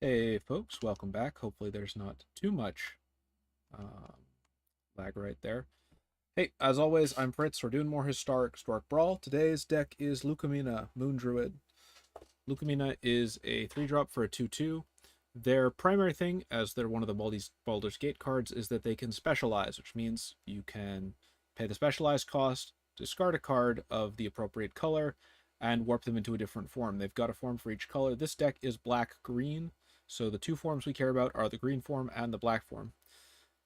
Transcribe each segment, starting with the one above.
Hey folks, welcome back. Hopefully there's not too much um, lag right there. Hey, as always, I'm Fritz. We're doing more historic Brawl. Today's deck is Lukamina, Moon Druid. Lukamina is a 3-drop for a 2/2. Their primary thing, as they're one of the Baldur's Gate cards, is that they can specialize, which means you can pay the specialized cost, discard a card of the appropriate color, and warp them into a different form. They've got a form for each color. This deck is black-green, so the two forms we care about are the green form and the black form.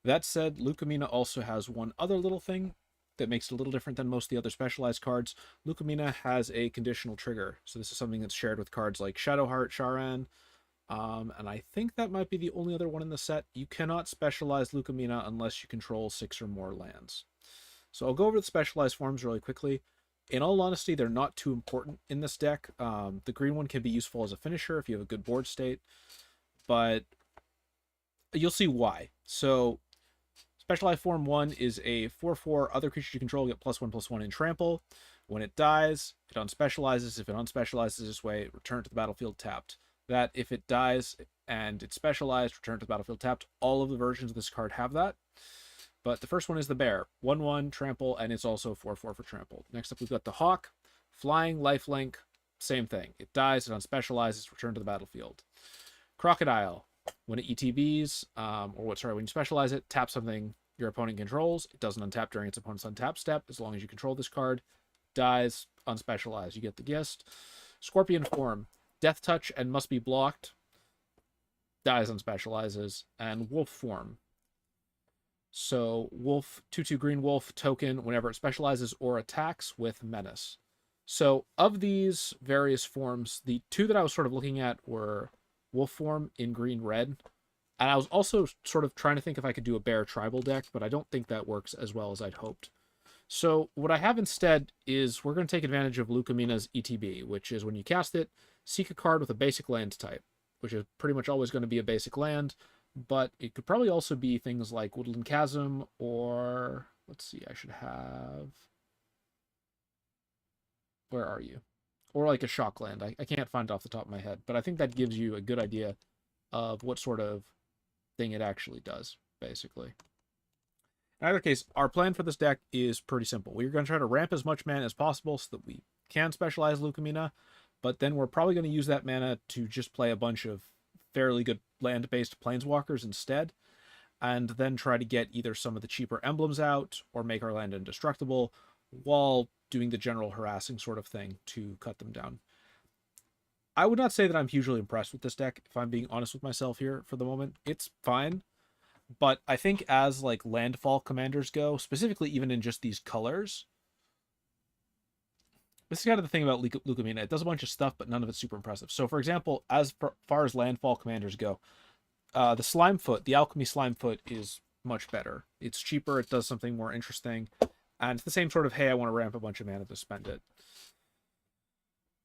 That said, Lukamina also has one other little thing that makes it a little different than most of the other specialized cards. Lukamina has a conditional trigger, so this is something that's shared with cards like Shadowheart, Sharan, and I think that might be the only other one in the set. You cannot specialize Lukamina unless you control 6 or more lands. So I'll go over the specialized forms really quickly. In all honesty, they're not too important in this deck. The green one can be useful as a finisher if you have a good board state, but you'll see why. So specialized form 1 is a 4/4. Other creatures you control get +1/+1 in trample. When it dies, it unspecializes. If it unspecializes this way, return to the battlefield tapped. That if it dies and it's specialized, return to the battlefield tapped. All of the versions of this card have that. But the first one is the bear. 1/1, trample, and it's also 4/4 for trample. Next up, we've got the hawk. Flying, lifelink, same thing. It dies, it unspecializes, return to the battlefield. Crocodile. When it ETBs, when you specialize it, tap something your opponent controls. It doesn't untap during its opponent's untap step, as long as you control this card. Dies, unspecialized. You get the gist. Scorpion form. Death touch and must be blocked. Dies, unspecializes. And wolf form. So wolf, 2/2 green wolf token whenever it specializes or attacks with menace. So of these various forms, the two that I was sort of looking at were wolf form in green red, and I was also sort of trying to think if I could do a bear tribal deck, but I don't think that works as well as I'd hoped. So what I have instead is we're going to take advantage of Lukamina's ETB, which is when you cast it, seek a card with a basic land type, which is pretty much always going to be a basic land, but it could probably also be things like Woodland Chasm, or let's see, I should have, where are you? Or like a Shockland. I can't find it off the top of my head, but I think that gives you a good idea of what sort of thing it actually does, basically. In either case, our plan for this deck is pretty simple. We're going to try to ramp as much mana as possible so that we can specialize Lukamina, but then we're probably going to use that mana to just play a bunch of fairly good land-based planeswalkers instead, and then try to get either some of the cheaper emblems out or make our land indestructible while doing the general harassing sort of thing to cut them down. I would not say that I'm hugely impressed with this deck, if I'm being honest with myself here for the moment. It's fine, but I think as like landfall commanders go, specifically even in just these colors, this is kind of the thing about Lukamina. It does a bunch of stuff, but none of it's super impressive. So for example, as far as landfall commanders go, the Slimefoot, the Alchemy Slimefoot is much better. It's cheaper, it does something more interesting, and it's the same sort of, hey, I want to ramp a bunch of mana to spend it.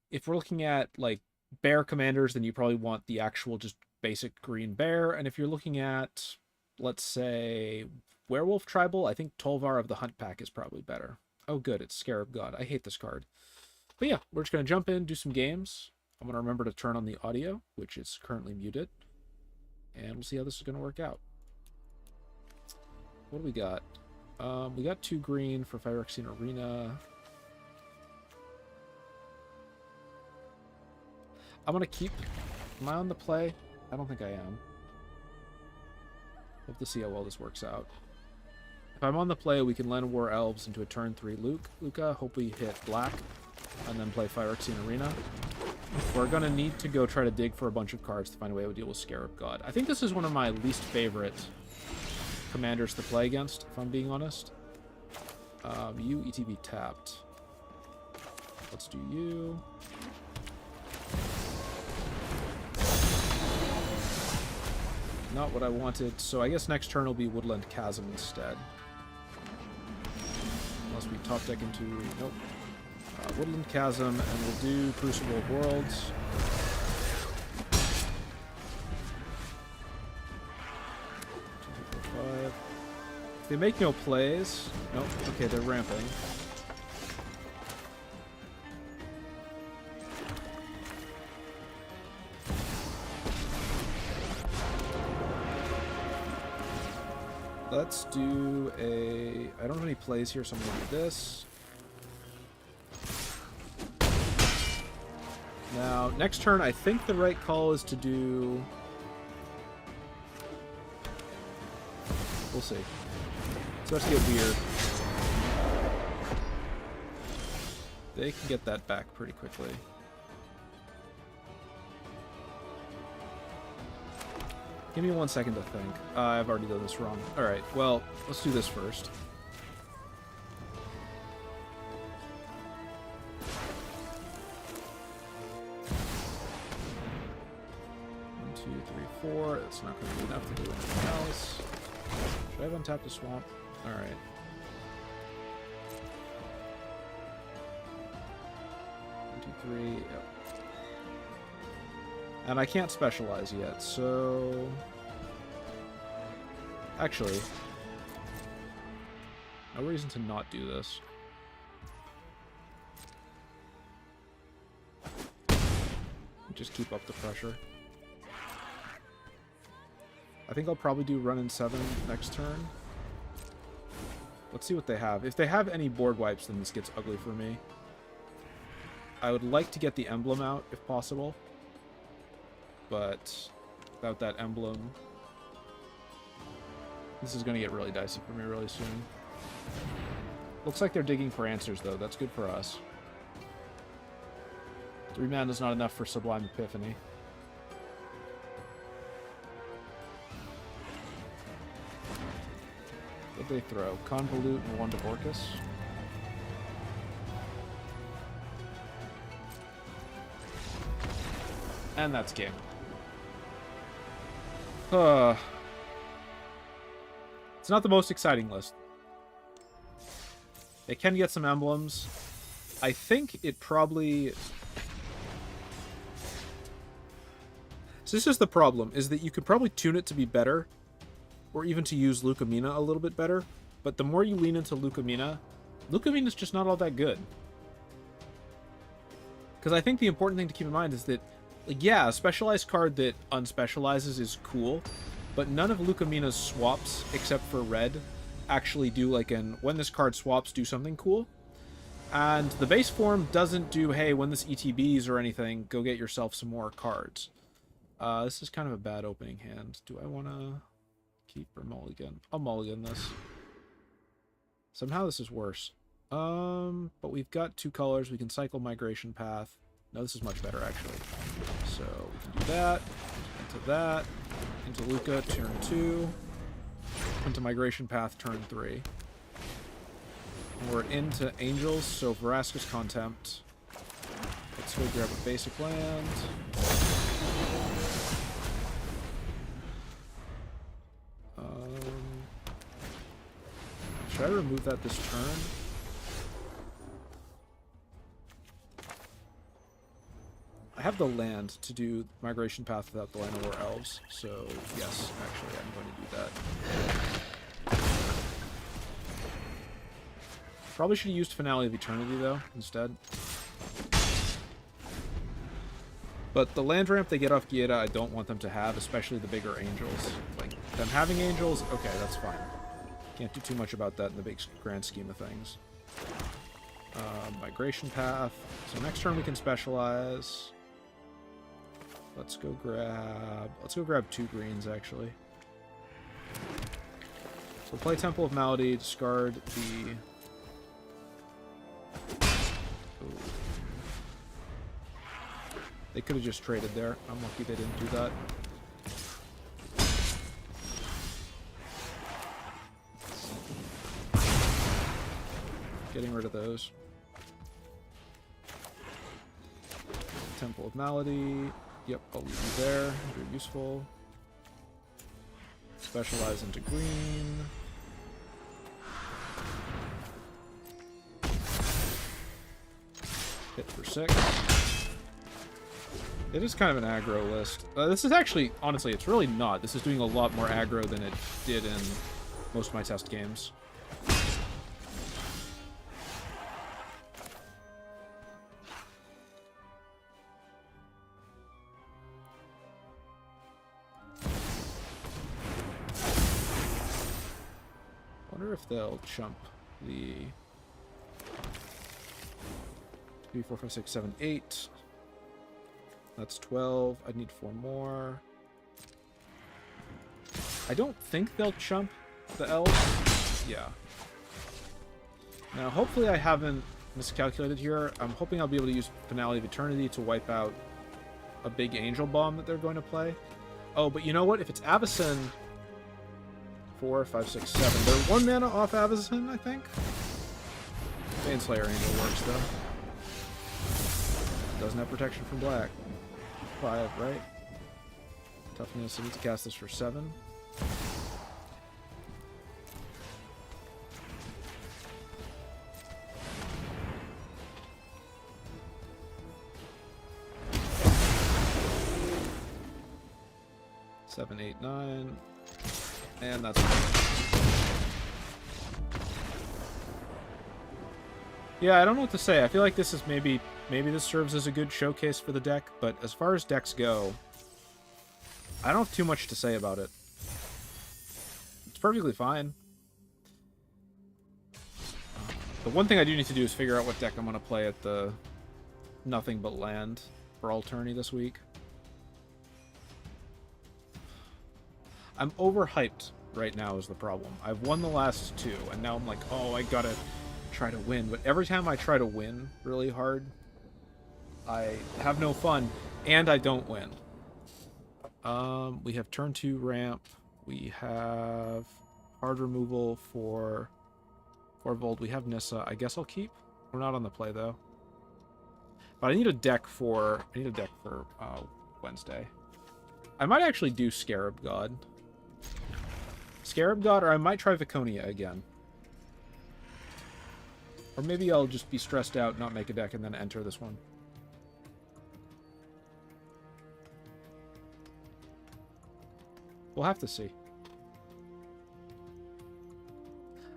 If we're looking at like bear commanders, then you probably want the actual just basic green bear. And if you're looking at, let's say, werewolf tribal, I think Tolvar of the Hunt Pack is probably better. Oh good, it's Scarab God. I hate this card. But yeah, we're just going to jump in, do some games. I'm going to remember to turn on the audio, which is currently muted. And we'll see how this is going to work out. What do we got? We got 2 green for Phyrexian Arena. I'm going to keep... Am I on the play? I don't think I am. We'll have to see how well this works out. If I'm on the play, we can land War Elves into a turn 3 Luka. Hope we hit black. And then play Phyrexian Arena. We're going to need to go try to dig for a bunch of cards to find a way to deal with Scarab God. I think this is one of my least favorite commanders to play against, if I'm being honest. You, ETB tapped. Let's do you. Not what I wanted, so I guess next turn will be Woodland Chasm instead. Unless we top deck into... Nope. Woodland Chasm, and we'll do Crucible of Worlds. They make no plays. Nope. Okay, they're ramping. Let's do a... I don't have any plays here, so I'm going to do this. Now, next turn, I think the right call is to do... We'll see. It's about to get weird. They can get that back pretty quickly. Give me 1 second to think. I've already done this wrong. Alright, well, let's do this first. One, two, three, four. That's not going to be enough to do anything else. Should I have untapped the swamp? Alright. One, two, three. Yep. And I can't specialize yet, so... Actually, no reason to not do this. Just keep up the pressure. I think I'll probably do run in 7 next turn. Let's see what they have. If they have any board wipes, then this gets ugly for me. I would like to get the emblem out, if possible. But without that emblem, this is going to get really dicey for me really soon. Looks like they're digging for answers, though. That's good for us. 3 mana is not enough for Sublime Epiphany. What'd they throw? Convolute and 1 Devorkus. And that's game. It's not the most exciting list. They can get some emblems. I think it probably... So this is the problem, is that you could probably tune it to be better, or even to use Lukamina a little bit better, but the more you lean into Lukamina, Lukamina's just not all that good. Because I think the important thing to keep in mind is that, like, yeah, a specialized card that unspecializes is cool, but none of Lukamina's swaps, except for red, actually do, like, when this card swaps, do something cool. And the base form doesn't do, hey, when this ETBs or anything, go get yourself some more cards. This is kind of a bad opening hand. Do I want to keep or mulligan? I'll mulligan this. Somehow this is worse. But we've got 2 colors. We can cycle Migration Path. No, this is much better, actually. So we can do that, into that, into Luca, turn 2, into Migration Path, turn 3. And we're into Angels, so Vraska's Contempt. Let's go grab a basic land. Should I remove that this turn? I have the land to do Migration Path without the Land of War Elves, so yes, actually I'm going to do that. Probably should have used Finale of Eternity, though, instead. But the land ramp they get off Gieda, I don't want them to have, especially the bigger Angels. Like, them having Angels, okay, that's fine. Can't do too much about that in the big grand scheme of things. Migration Path. So next turn we can specialize. Let's go grab 2 greens, actually. So play Temple of Malady, discard the... Ooh. They could have just traded there. I'm lucky they didn't do that. Getting rid of those. Temple of Malady. Yep, I'll leave you there. Very useful. Specialize into green. Hit for 6. It is kind of an aggro list. This is actually, honestly, it's really not. This is doing a lot more aggro than it did in most of my test games. wonder if they'll chump the 3, 4, 5, 6, 7, 8. That's 12. I'd need 4 more. I don't think they'll chump the elves. Yeah. Now, hopefully I haven't miscalculated here. I'm hoping I'll be able to use Finality of Eternity to wipe out a big angel bomb that they're going to play. Oh, but you know what? If it's Avacyn... 4, 5, 6, 7. They're 1 mana off Avacyn, I think. Baneslayer Angel works, though. Doesn't have protection from black. 5, right? Toughness, I need to cast this for 7. Seven, 8, 9. And that's yeah, I don't know what to say. I feel like this is maybe this serves as a good showcase for the deck, but as far as decks go, I don't have too much to say about it. It's perfectly fine. The one thing I do need to do is figure out what deck I'm going to play at the Nothing But Land Brawl tourney this week. I'm overhyped right now is the problem. I've won the last 2, and now I'm like, oh, I gotta try to win. But every time I try to win really hard, I have no fun, and I don't win. We have turn 2 ramp. We have hard removal for Volt. We have Nissa. I guess I'll keep. We're not on the play, though. But I need a deck for Wednesday. I might actually do Scarab God. Scarab God, or I might try Viconia again. Or maybe I'll just be stressed out, not make a deck, and then enter this one. We'll have to see.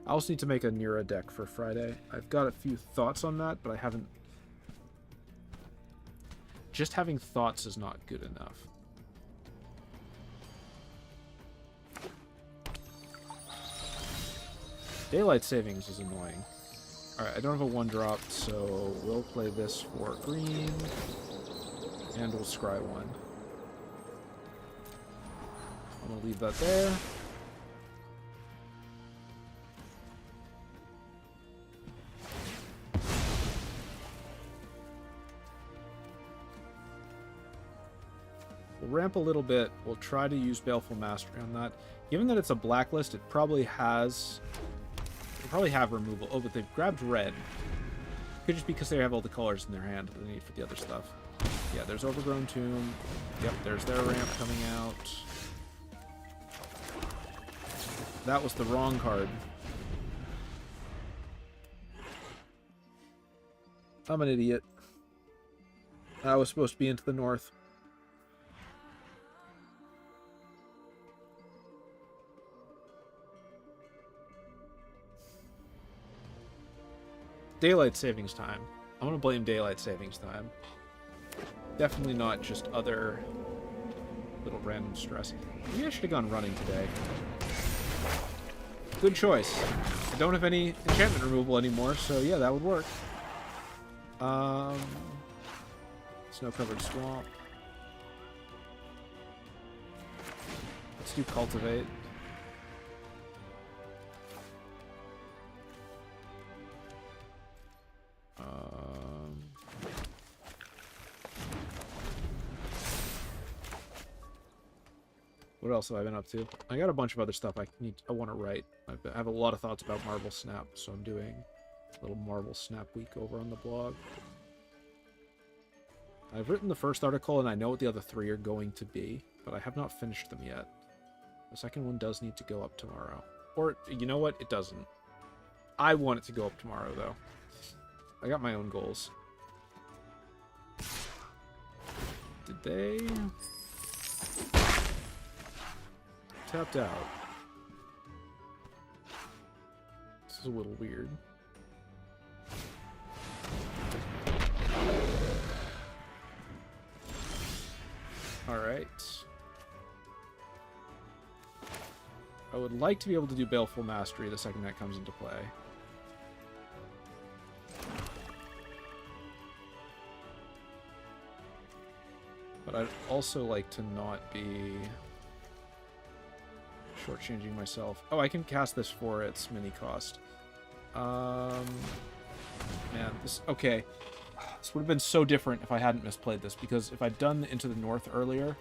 I also need to make a Nira deck for Friday. I've got a few thoughts on that, but I haven't... Just having thoughts is not good enough. Daylight Savings is annoying. Alright, I don't have a 1-drop, so we'll play this for green. And we'll scry 1. I'm going to leave that there. We'll ramp a little bit. We'll try to use Baleful Mastery on that. Given that it's a blacklist, it probably has... They probably have removal. Oh, but they've grabbed red. Could just be because they have all the colors in their hand that they need for the other stuff. Yeah, there's Overgrown Tomb. Yep, there's their ramp coming out. That was the wrong card. I'm an idiot. I was supposed to be into the north. Daylight Savings Time. I'm gonna blame Daylight Savings Time. Definitely not just other little random stress. Maybe I should have gone running today. Good choice. I don't have any enchantment removal anymore, so yeah, that would work. Snow-covered swamp. Let's do cultivate. What else have I been up to? I got a bunch of other stuff I want to write. I have a lot of thoughts about Marble Snap, so I'm doing a little Marble Snap week over on the blog. I've written the first article, and I know what the other 3 are going to be, but I have not finished them yet. The second one does need to go up tomorrow. Or, you know what? It doesn't. I want it to go up tomorrow, though. I got my own goals. Did they... Tapped out. This is a little weird. Alright. I would like to be able to do Baleful Mastery the second that comes into play. But I'd also like to not be shortchanging myself. Oh, I can cast this for its mini cost. Man, this... Okay. This would have been so different if I hadn't misplayed this, because if I'd done Into the North earlier,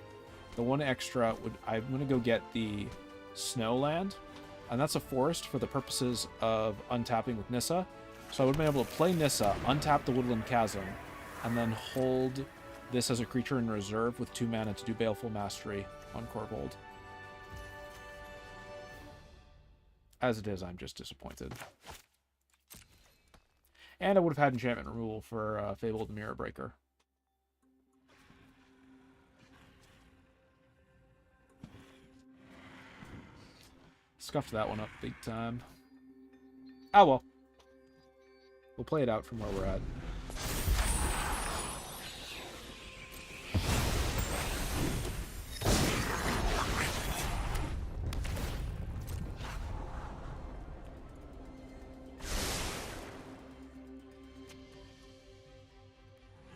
the one extra would... I'm going to go get the Snowland, and that's a forest for the purposes of untapping with Nissa. So I would have been able to play Nissa, untap the Woodland Chasm, and then hold this as a creature in reserve with 2 mana to do Baleful Mastery on Korvold. As it is, I'm just disappointed. And I would have had enchantment removal for Fabled Mirror Breaker. Scuffed that one up big time. Ah, well. We'll play it out from where we're at.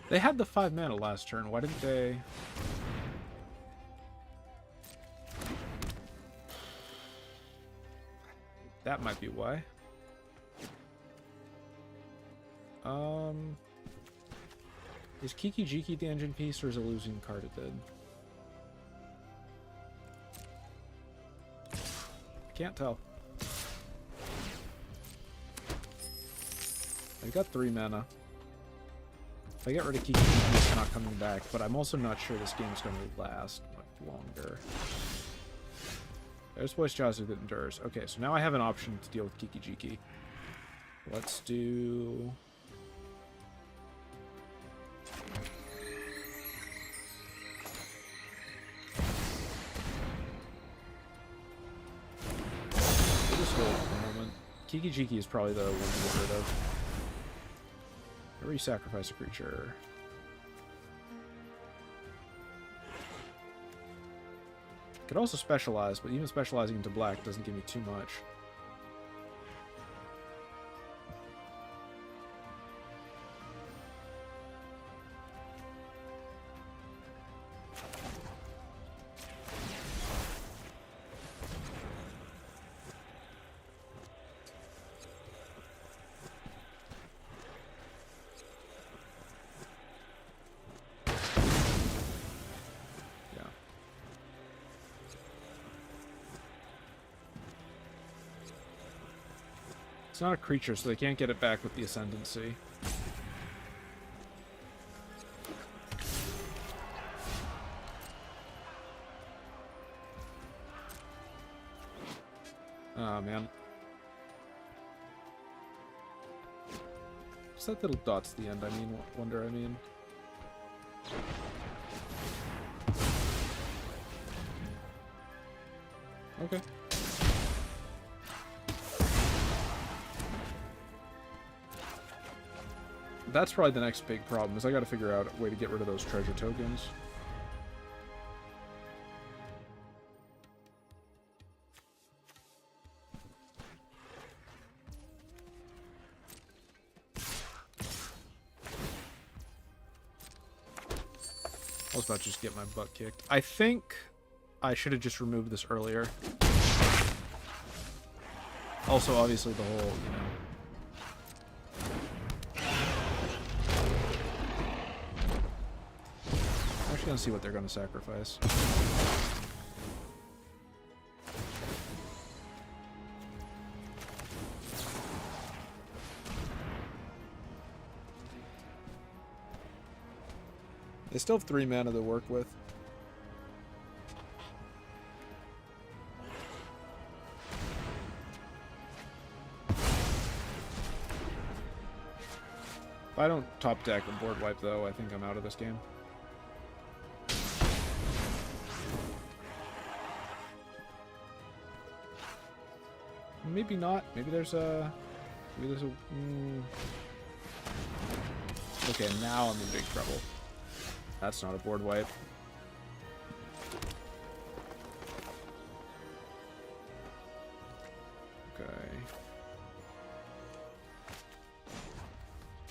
They had the 5 mana last turn. Why didn't they... That might be why. Is Kiki Jiki the engine piece, or is it losing card it did? I can't tell. I've got 3 mana. If I get rid of Kiki Jiki, it's not coming back, but I'm also not sure this game is going to last much longer. There's Voice Jazzy that endures. Okay, so now I have an option to deal with Kiki Jiki. Let's do... We'll just hold for the moment. Kiki Jiki is probably the one to get rid of. Whenever you sacrifice a creature... Could also specialize, but even specializing into black doesn't give me too much. It's not a creature, so they can't get it back with the Ascendancy. Oh, man. What's that little dot's the end? I mean, wonder, I mean. Okay. That's probably the next big problem, is I gotta figure out a way to get rid of those treasure tokens. I was about to just get my butt kicked. I think I should have just removed this earlier. Also, obviously, the whole, you know... Gonna see what they're gonna sacrifice. They still have 3 mana to work with. If I don't top deck and board wipe, though, I think I'm out of this game. Maybe not. Maybe there's a... Okay, now I'm in big trouble. That's not a board wipe.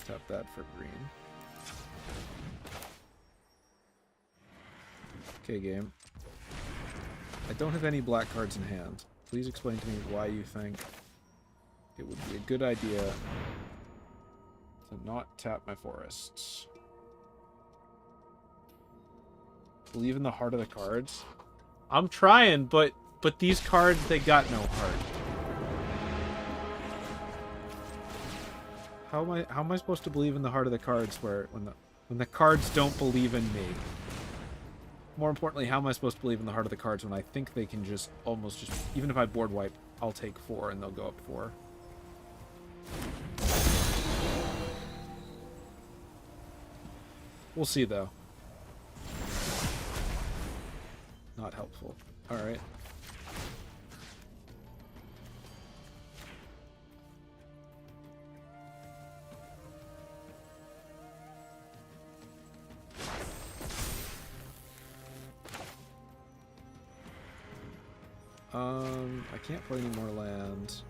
Tap that for green. Okay, game. I don't have any black cards in hand. Please explain to me why you think it would be a good idea to not tap my forests. Believe in the heart of the cards? I'm trying, but these cards, they got no heart. How am I supposed to believe in the heart of the cards when the cards don't believe in me? More importantly, how am I supposed to believe in the heart of the cards when I think they can just even if I board wipe, I'll take 4 and they'll go up 4. We'll see though. Not helpful. Alright. I can't play any more lands.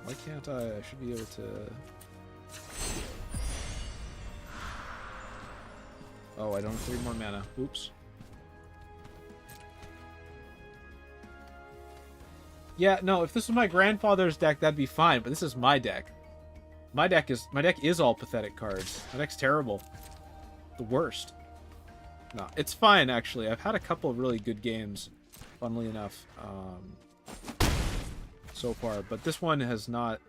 Why can't I? I should be able to... Oh, I don't have 3 more mana. Oops. Yeah, no, if this was my grandfather's deck, that'd be fine, but this is my deck. My deck is all pathetic cards. My deck's terrible. The worst. No, it's fine, actually. I've had a couple of really good games, funnily enough, so far, but this one has not...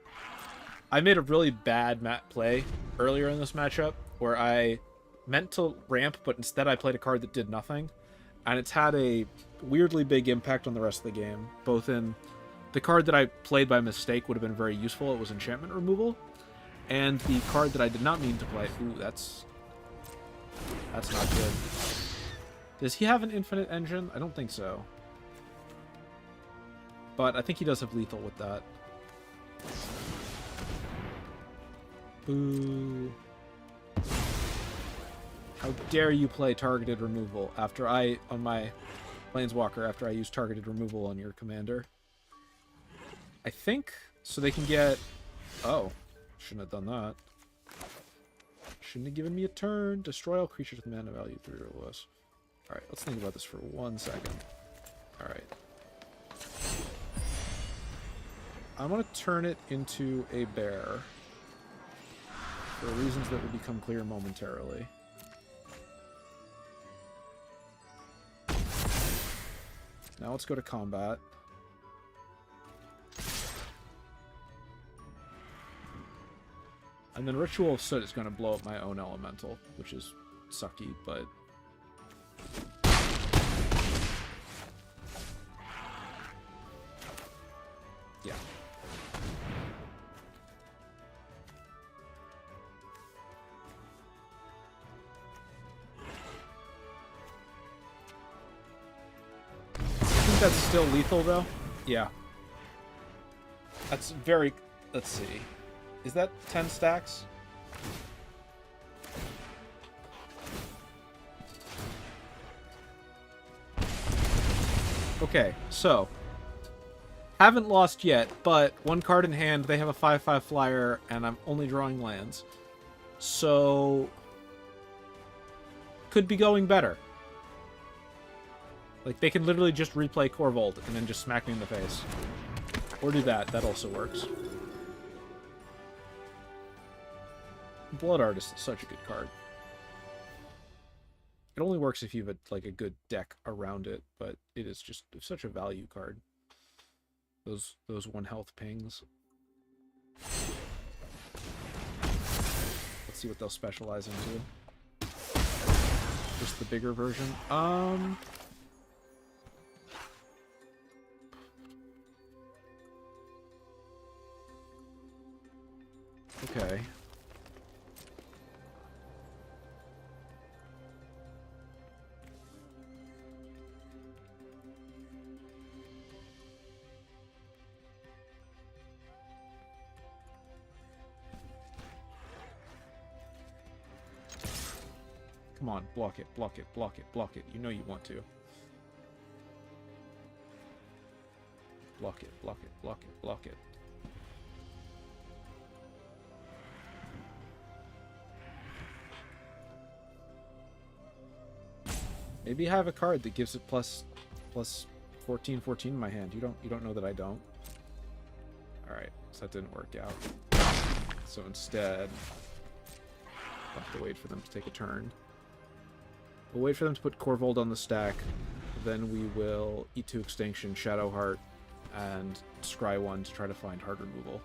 I made a really bad play earlier in this matchup, where I meant to ramp, but instead I played a card that did nothing, and it's had a weirdly big impact on the rest of the game, both in... The card that I played by mistake would have been very useful. It was enchantment removal. And the card that I did not mean to play... Ooh, that's not good. Does he have an infinite engine? I don't think so. But I think he does have lethal with that. Boo. How dare you play targeted removal after on my Planeswalker, after I use targeted removal on your commander. I think, so they can get... Oh, shouldn't have done that. Shouldn't have given me a turn. Destroy all creatures with mana value 3 or less. Alright, let's think about this for 1 second. Alright. I'm going to turn it into a bear. For reasons that will become clear momentarily. Now let's go to combat. And then Ritual of Soot is going to blow up my own elemental, which is sucky, but... yeah. I think that's still lethal, though. Yeah. That's very... Let's see. Is that 10 stacks? Okay, so haven't lost yet, but 1 card in hand, they have a 5/5 flyer, and I'm only drawing lands. So could be going better. Like, they can literally just replay Corvold and then just smack me in the face. Or do that. That also works. Blood Artist is such a good card. It only works if you have a good deck around it, but it is just such a value card. Those 1 health pings. Let's see what they'll specialize into. Just the bigger version. Okay. Come on, block it, block it, block it, block it. You know you want to. Block it, block it, block it, block it. Maybe I have a card that gives it plus 14 in my hand. You don't know that I don't. Alright, so that didn't work out. So instead, I'll have to wait for them to take a turn. We'll wait for them to put Corvold on the stack. Then we will eat to extinction, Shadowheart, and scry 1 to try to find hard removal.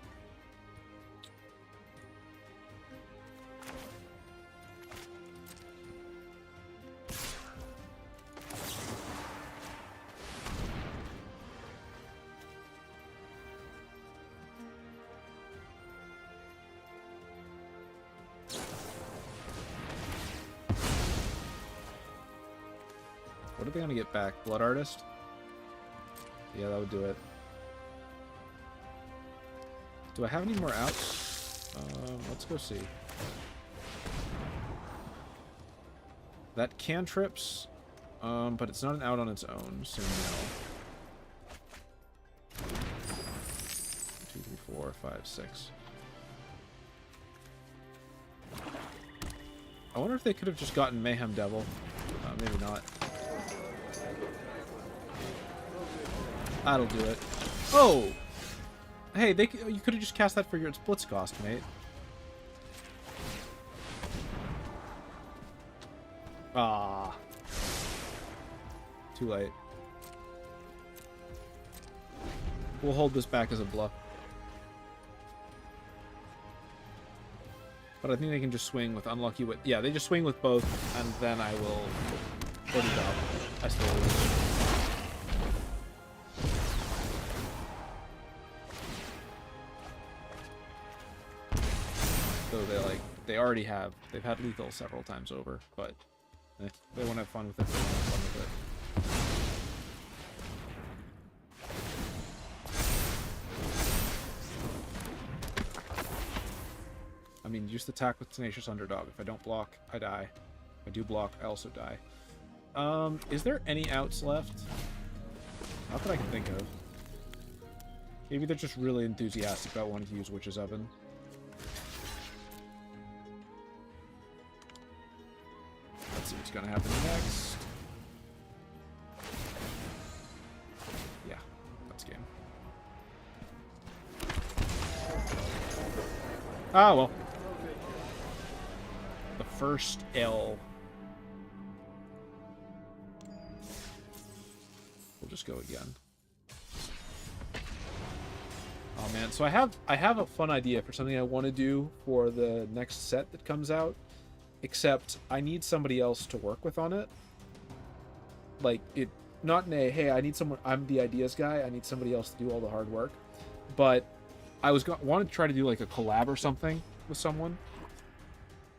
What are they going to get back? Blood Artist? Yeah, that would do it. Do I have any more outs? Let's go see. That cantrips, but it's not an out on its own, so no. 2, 3, 4, 5, 6. I wonder if they could have just gotten Mayhem Devil. Maybe not. That'll do it. Oh! Hey, you could have just cast that for your Blitz cost, mate. Ah. Too late. We'll hold this back as a bluff. But I think they can just swing with Unlucky Wit. Yeah, they just swing with both, and then I will put it up. I still lose. So they already have. They've had lethal several times over, but they want to have fun with it. They want to have fun with it. I mean, use the attack with Tenacious Underdog. If I don't block, I die. If I do block, I also die. Is there any outs left? Not that I can think of. Maybe they're just really enthusiastic about wanting to use Witch's Oven. Let's see what's gonna happen next. Yeah, that's game. Ah, well. The first L. We'll just go again. Oh man, so I have a fun idea for something I want to do for the next set that comes out. Except I need somebody else to work with on it. Like, not in a, hey, I need someone, I'm the ideas guy, I need somebody else to do all the hard work. But I wanted to try to do like a collab or something with someone.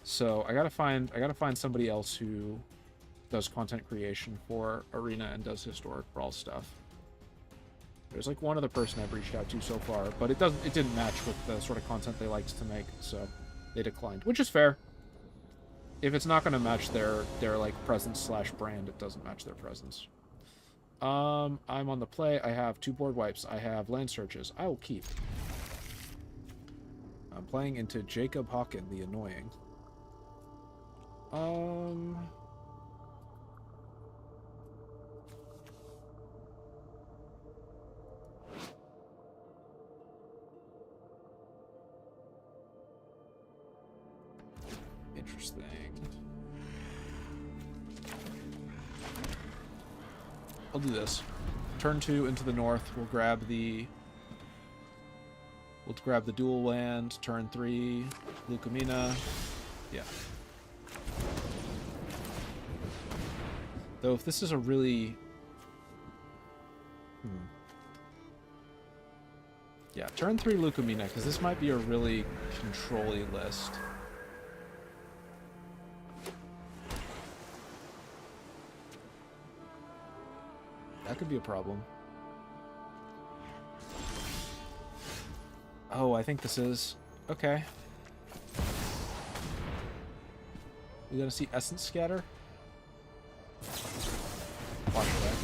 So I gotta find somebody else who does content creation for Arena and does historic Brawl stuff. There's like one other person I've reached out to so far, but it didn't match with the sort of content they liked to make, so they declined, which is fair. If it's not going to match their like presence / brand, it doesn't match their presence. I'm on the play. I have 2 board wipes. I have land searches. I will keep. I'm playing into Jacob Hawken, the annoying. Interesting. I'll do this. Turn 2 into the north. We'll grab the dual land. Turn 3, Lukamina. Yeah. Though if this is a really... Yeah, turn 3 Lukamina, because this might be a really control-y list. That could be a problem. Oh, I think this is... Okay. We gonna see Essence Scatter? Watch that.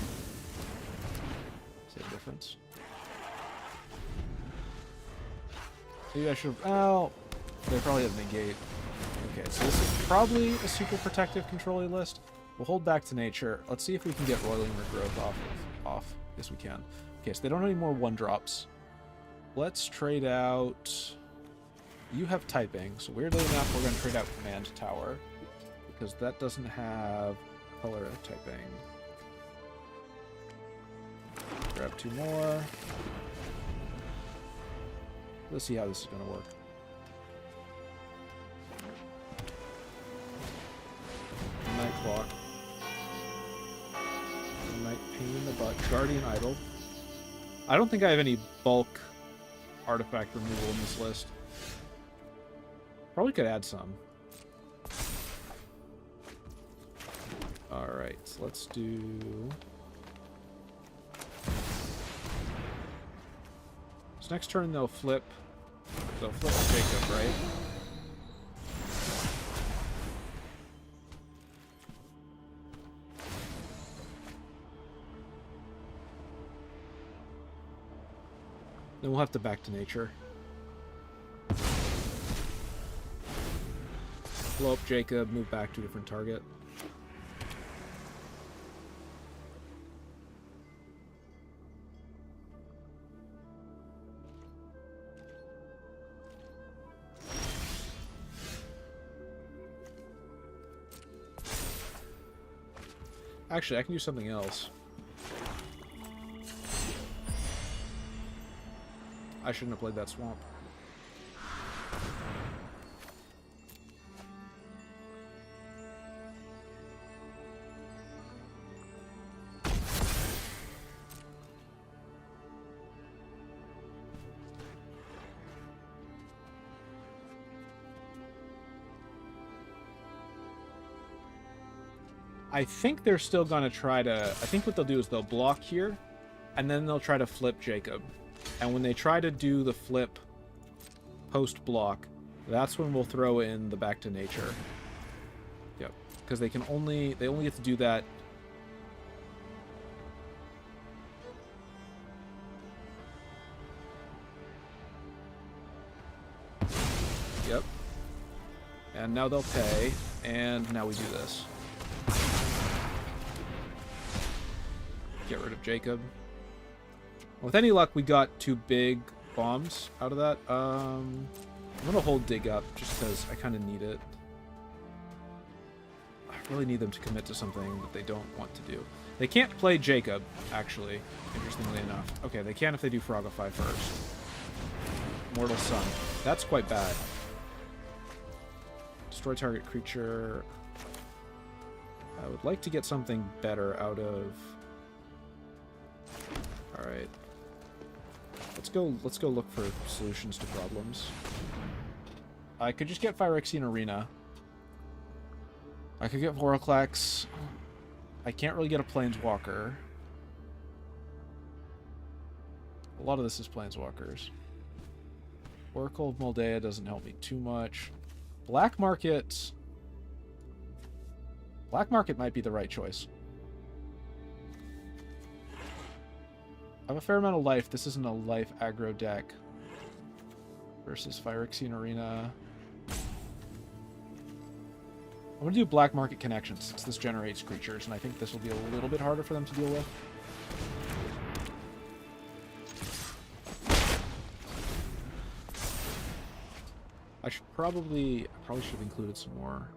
See the difference? Maybe I should have... Oh, they probably have negate. Okay, so this is probably a super protective controlling list. We'll hold back to nature. Let's see if we can get Roiling Regrowth off. Yes, we can. Okay, so they don't have any more 1-drops. Let's trade out... You have typing, so weirdly enough, we're going to trade out Command Tower. Because that doesn't have color typing. Grab 2 more. Let's see how this is going to work. Night Clock. Night Pain in the Butt. Guardian Idol. I don't think I have any bulk artifact removal in this list. Probably could add some. Alright, so let's do... So next turn they'll flip Jacob, right? Then we'll have to back to nature. Blow up Jacob, move back to a different target. Actually, I can do something else. I shouldn't have played that swamp. I think they're still going to try to... I think what they'll do is they'll block here, and then they'll try to flip Jacob. And when they try to do the flip post-block, that's when we'll throw in the back to nature. Yep. Because they only get to do that... Yep. And now they'll pay, and now we do this. Get rid of Jacob. With any luck, we got 2 big bombs out of that. I'm gonna hold Dig Up just because I kind of need it. I really need them to commit to something that they don't want to do. They can't play Jacob, actually, interestingly enough. Okay, they can if they do Frogify first. Mortal Sun. That's quite bad. Destroy target creature. I would like to get something better out of... Alright. Let's go look for solutions to problems. I could just get Phyrexian Arena. I could get Voraclax. I can't really get a Planeswalker. A lot of this is Planeswalkers. Oracle of Moldea doesn't help me too much. Black Market... Black Market might be the right choice. I have a fair amount of life. This isn't a life aggro deck. Versus Phyrexian Arena. I'm going to do Black Market Connections since this generates creatures, and I think this will be a little bit harder for them to deal with. I probably should have included some more.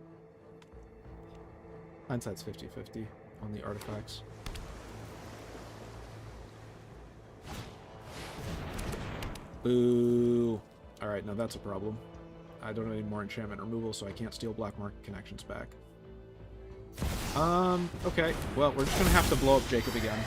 Hindsight's 50-50 on the artifacts. Boo. Alright, now that's a problem. I don't have any more enchantment removal, so I can't steal Black Market Connections back. Okay. Well, we're just gonna have to blow up Jacob again.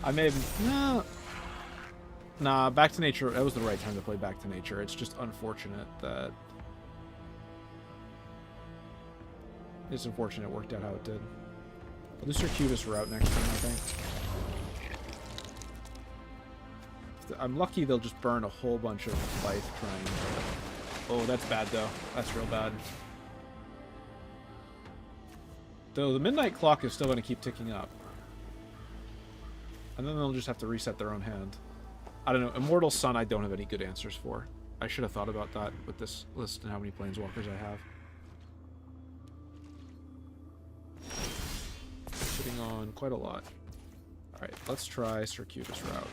I may have... No. Nah, Back to Nature, that was the right time to play Back to Nature. It's just unfortunate that... It's unfortunate it worked out how it did. I'll do Circuitous Route next time, I think. If I'm lucky they'll just burn a whole bunch of life trying to... Oh, that's bad, though. That's real bad. Though the Midnight Clock is still going to keep ticking up. And then they'll just have to reset their own hand. I don't know. Immortal Sun I don't have any good answers for. I should have thought about that with this list and how many Planeswalkers I have. Sitting on quite a lot. Alright, let's try Circuitous Route.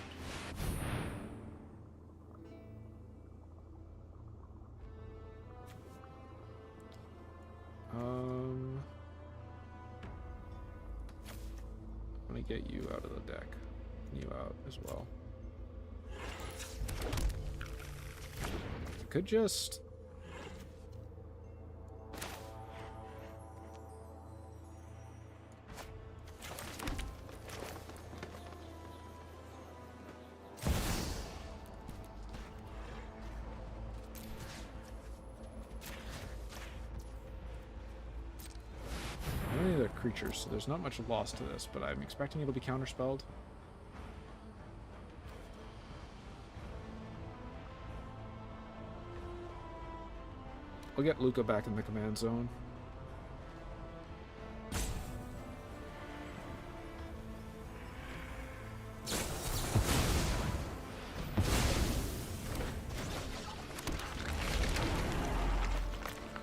I'm gonna get you out of the deck. You out as well. Could just... creatures, so there's not much loss to this, but I'm expecting it'll be counterspelled. We'll get Luka back in the command zone.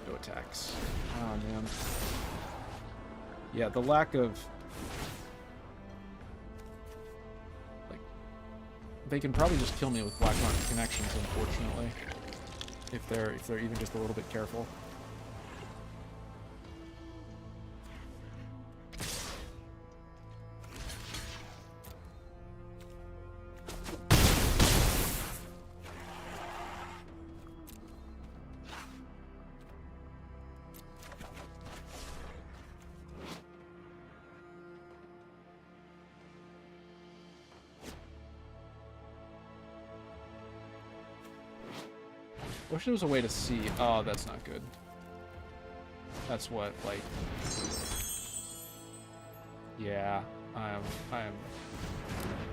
No attacks. Oh, man. Yeah, the lack of... Like... They can probably just kill me with Black Market Connections, unfortunately. If they're even just a little bit careful. I wish there was a way to see. Oh, that's not good. That's what, like... Yeah, I am...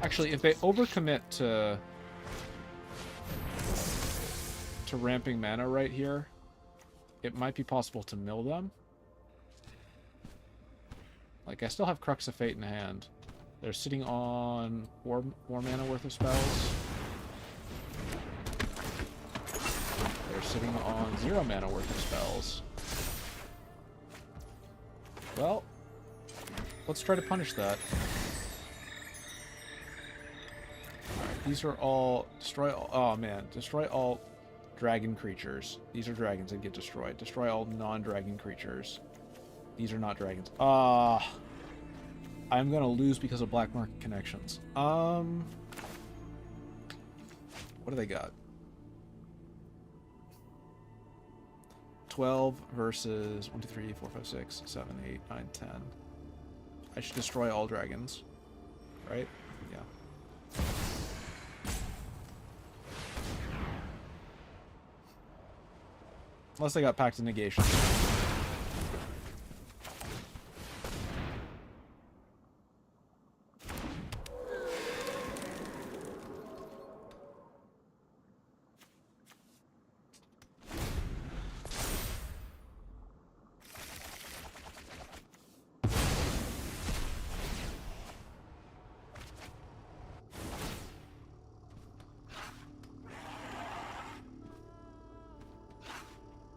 Actually, if they overcommit to ramping mana right here, it might be possible to mill them. Like, I still have Crux of Fate in hand. They're sitting on 4 mana worth of spells. They're sitting on 0 mana worth of spells. Well, let's try to punish that. Alright, these are all... Destroy all... Oh, man. Destroy all dragon creatures. These are dragons that get destroyed. Destroy all non-dragon creatures. These are not dragons. I'm gonna lose because of Black Market Connections. What do they got? 12 versus 1, 2, 3, 4, 5, 6, 7, 8, 9, 10. I should destroy all dragons. Right? Yeah. Unless they got Pact of Negation.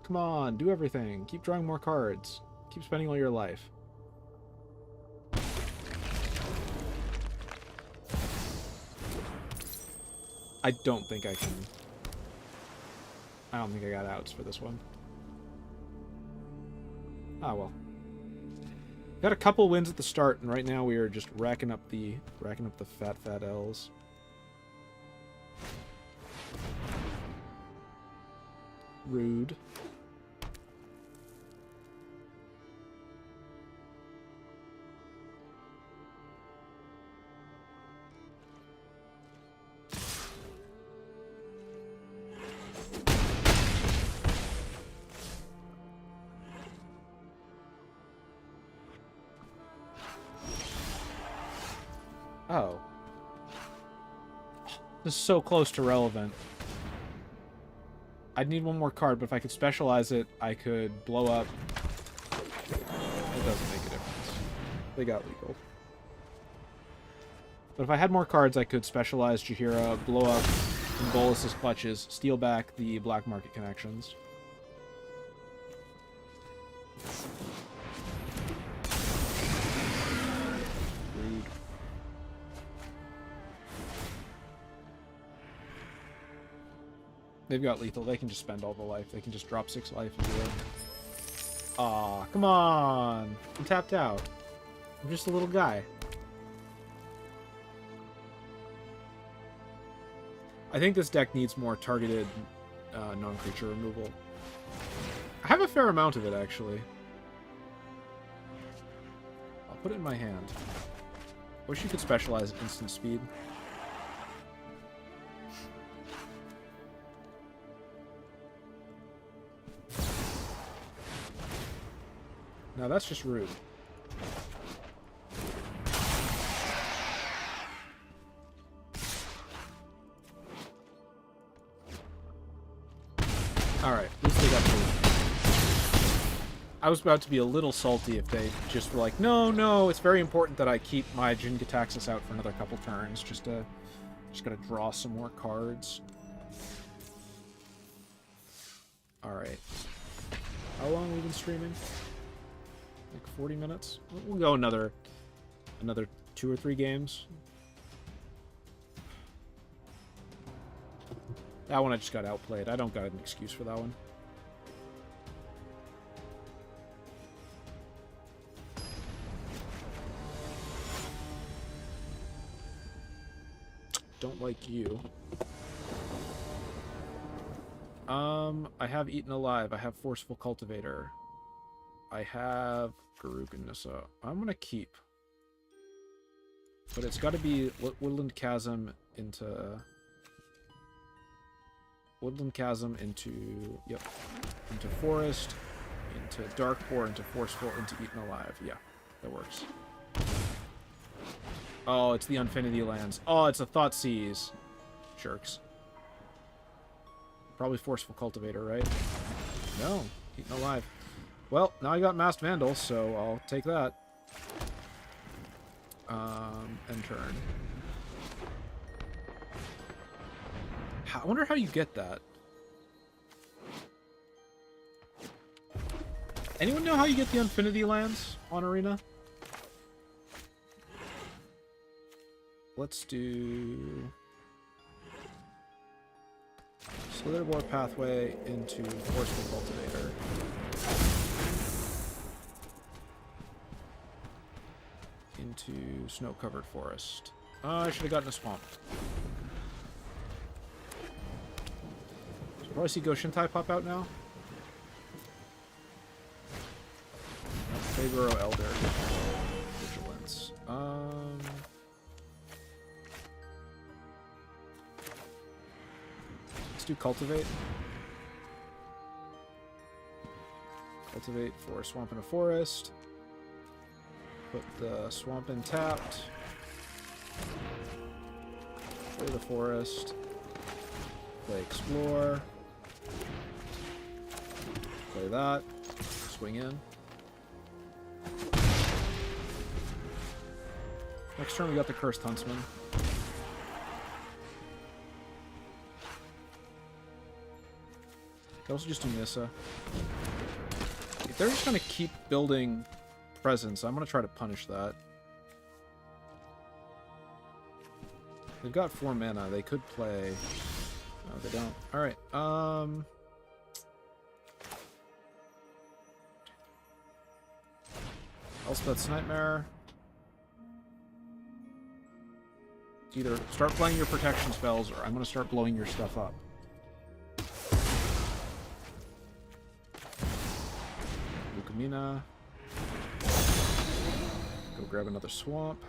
Come on, do everything. Keep drawing more cards. Keep spending all your life. I don't think I can... I don't think I got outs for this one. Ah, well. Got a couple wins at the start, and right now we are just racking up the fat L's. Rude. Oh. This is so close to relevant. I'd need one more card, but if I could specialize it, I could blow up. It doesn't make a difference. They got legal. But if I had more cards, I could specialize Jaheira, blow up in Bolus's clutches, steal back the black market connections. Rude. They've got lethal. They can just spend all the life. They can just drop 6 life and do it. Aw, come on! I'm tapped out. I'm just a little guy. I think this deck needs more targeted non-creature removal. I have a fair amount of it, actually. I'll put it in my hand. Wish you could specialize instant speed. Now that's just rude. Alright, at least they got through. I was about to be a little salty if they just were like, no, it's very important that I keep my Jin-Gitaxias out for another couple turns, just gotta draw some more cards. Alright. How long have we been streaming? Like 40 minutes? We'll go another 2 or 3 games. That one I just got outplayed. I don't got an excuse for that one. Don't like you. I have Eaten Alive. I have Forceful Cultivator. I have Garuk and Nissa. I'm gonna keep. But it's gotta be Woodland Chasm into... Woodland Chasm into... Yep. Into Forest. Into Darkpour. Into Forceful. Into Eaten Alive. Yeah. That works. Oh, it's the Infinity Lands. Oh, it's a Thoughtseize. Jerks. Probably Forceful Cultivator, right? No. Eaten Alive. Well, now I got Masked Vandal, so I'll take that. End turn. I wonder how you get that. Anyone know how you get the Infinity Lands on Arena? Let's do... Slitherboard Pathway into Forceful Cultivator. Into Snow-Covered Forest. I should have gotten a Swamp. So probably see Goshintai pop out now. Fabro Elder. Vigilance. Let's do Cultivate. Cultivate for Swamp in a Forest. Put the Swamp in tapped. Play the Forest. Play Explore. Play that. Swing in. Next turn we got the Cursed Huntsman. Could also just do Nissa. If they're just gonna keep building presence, I'm gonna try to punish that. They've got 4 mana. They could play. No, they don't. Alright, Elspeth's Nightmare. Either start playing your protection spells, or I'm gonna start blowing your stuff up. Lukamina. Go grab another Swamp.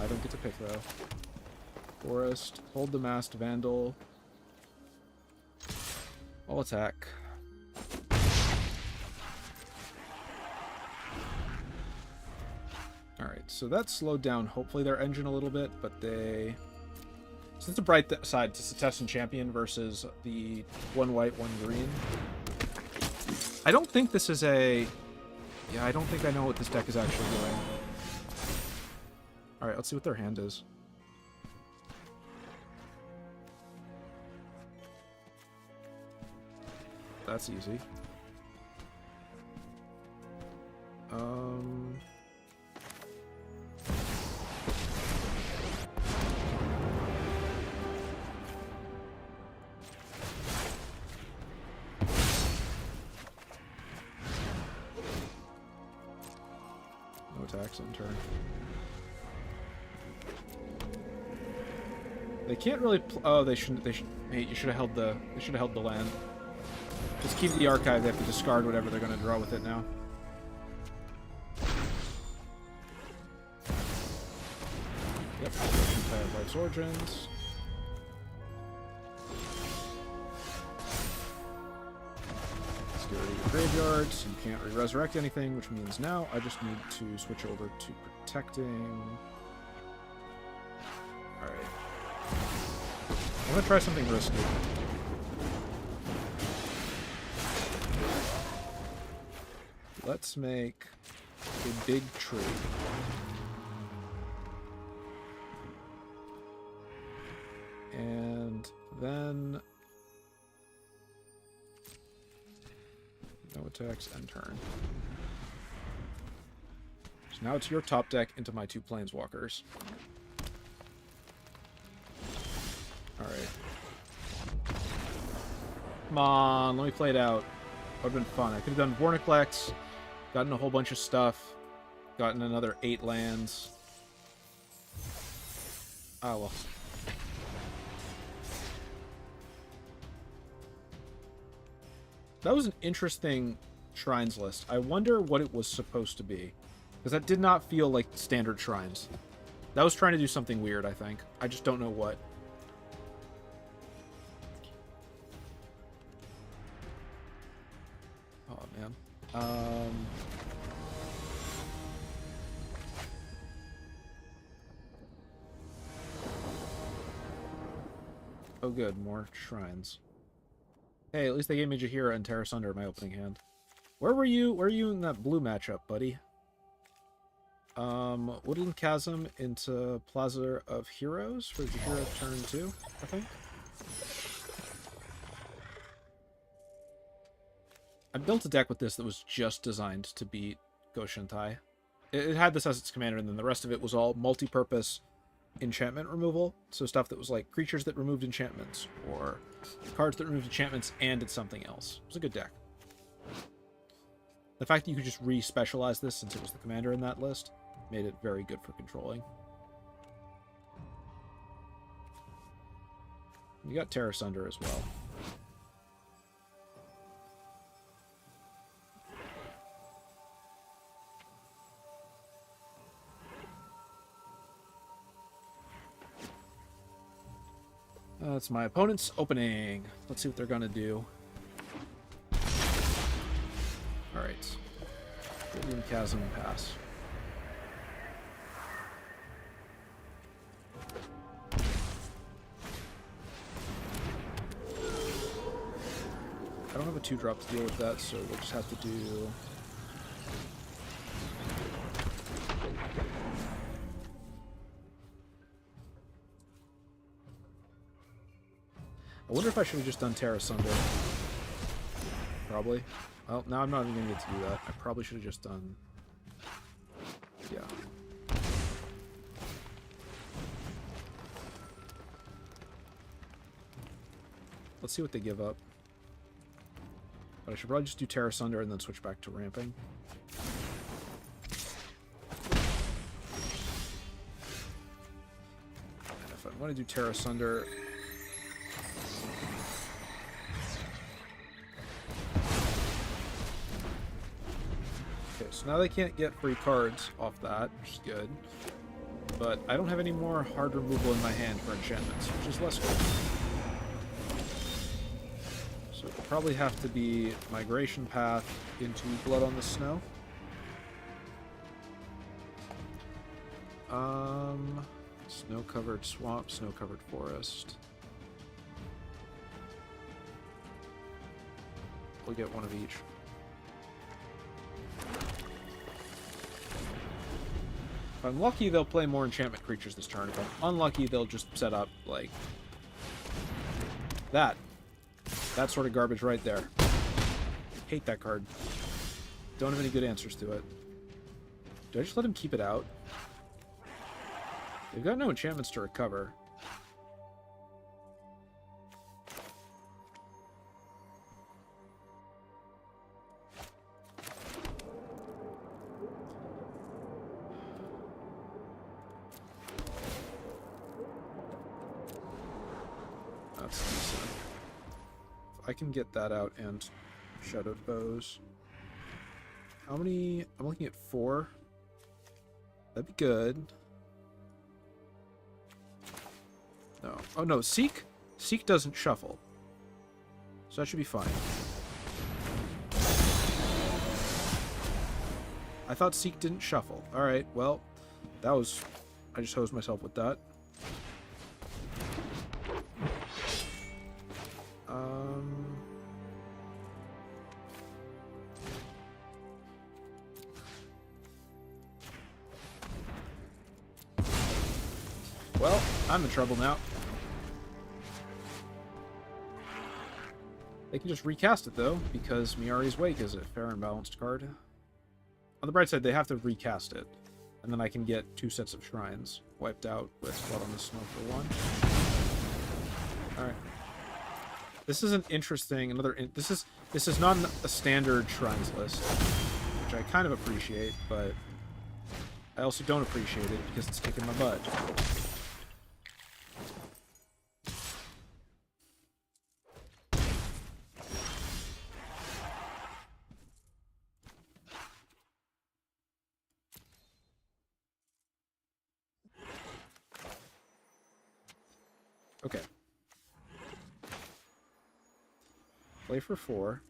I don't get to pick, though. Forest. Hold the Masked Vandal. I'll attack. so that slowed down, hopefully, their engine a little bit, but they... So it's a bright side to Setessan Champion versus the 1 white, 1 green. I don't think this is a... Yeah, I don't think I know what this deck is actually doing. Alright, let's see what their hand is. That's easy. No attacks in turn. They can't really. Oh, they shouldn't. They should. Hey, you should have held the. They should have held the land. Just keep the archive. They have to discard whatever they're going to draw with it now. Yep. Life's Origins. Let's get rid of your graveyard, so you can't resurrect anything, which means now I just need to switch over to protecting. Alright. I'm going to try something risky. Let's make a big tree. And then... No attacks, end turn. So now it's your top deck into my 2 planeswalkers. Alright. Come on, let me play it out. That would have been fun. I could have done Vorniclex, gotten a whole bunch of stuff, gotten another 8 lands. Ah, well. That was an interesting shrines list. I wonder what it was supposed to be. Because that did not feel like standard shrines. That was trying to do something weird, I think. I just don't know what. Oh, man. Oh, good. More shrines. Hey, at least they gave me Jaheira and Terra Sunder in my opening hand. Where were you? Where are you in that blue matchup, buddy? Woodland Chasm into Plaza of Heroes for Jaheira turn 2, I think. I built a deck with this that was just designed to beat Goshentai. It had this as its commander, and then the rest of it was all multi-purpose enchantment removal. So stuff that was like creatures that removed enchantments, or cards that removed enchantments and did something else. It was a good deck. The fact that you could just re-specialize this since it was the commander in that list made it very good for controlling. You got Terra Sunder as well. That's my opponent's opening. Let's see what they're gonna do. Alright. Woodland Chasm pass. I don't have a 2-drop to deal with that, so we'll just have to do... I wonder if I should have just done Terra Sunder. Probably. Well, now I'm not even going to get to do that. I probably should have just done... Yeah. Let's see what they give up. But I should probably just do Terra Sunder and then switch back to ramping. And if I want to do Terra Sunder... So now they can't get free cards off that, which is good. But I don't have any more hard removal in my hand for enchantments, which is less good. So it'll probably have to be Migration Path into Blood on the Snow. Snow-covered swamp, snow-covered forest. We'll get one of each. If I'm lucky, they'll play more enchantment creatures this turn. If I'm unlucky, they'll just set up, like, that. That sort of garbage right there. Hate that card. Don't have any good answers to it. Do I just let him keep it out? They've got no enchantments to recover. That's decent. If I can get that out and Shadowed Bows. How many? I'm looking at 4. That'd be good. No. Oh, no. Seek? Seek doesn't shuffle. So that should be fine. I thought Seek didn't shuffle. Alright, well, that was... I just hosed myself with that. Well, I'm in trouble now. They can just recast it, though, because Miari's Wake is a fair and balanced card. On the bright side, they have to recast it. And then I can get 2 sets of shrines wiped out with Blood on the Snow for 1. Alright. This is an interesting... This is not a standard shrines list, which I kind of appreciate, but I also don't appreciate it because it's kicking my butt. Okay. Play for 4.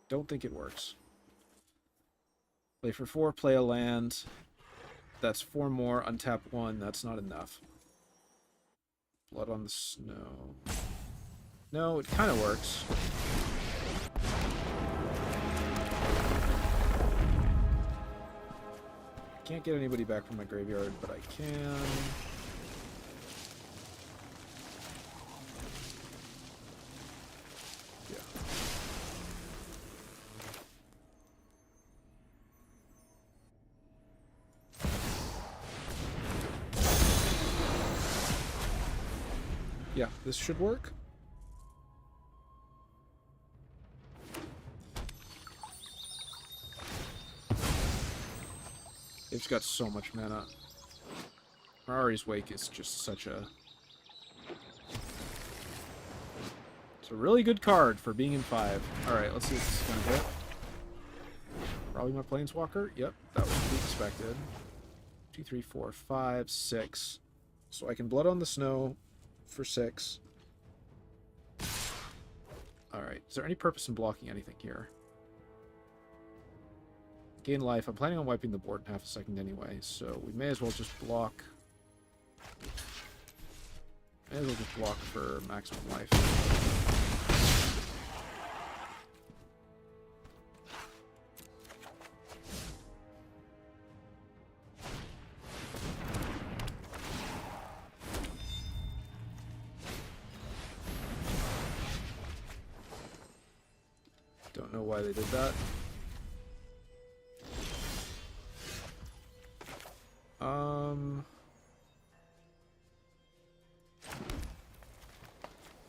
Don't think it works. Play for 4, play a land. That's 4 more, untap 1. That's not enough. Blood on the Snow. No, it kind of works. Can't get anybody back from my graveyard, but I can. Yeah. Yeah, this should work. It's got so much mana. Miari's Wake is just such a... It's a really good card for being in 5. Alright, let's see what this is going to hit. Probably my Planeswalker. Yep, that was to be expected. 2, 3, 4, 5, 6. So I can Blood on the Snow for 6. Alright, is there any purpose in blocking anything here? Gain life. I'm planning on wiping the board in half a second anyway, so we may as well just block. May as well just block for maximum life. Don't know why they did that.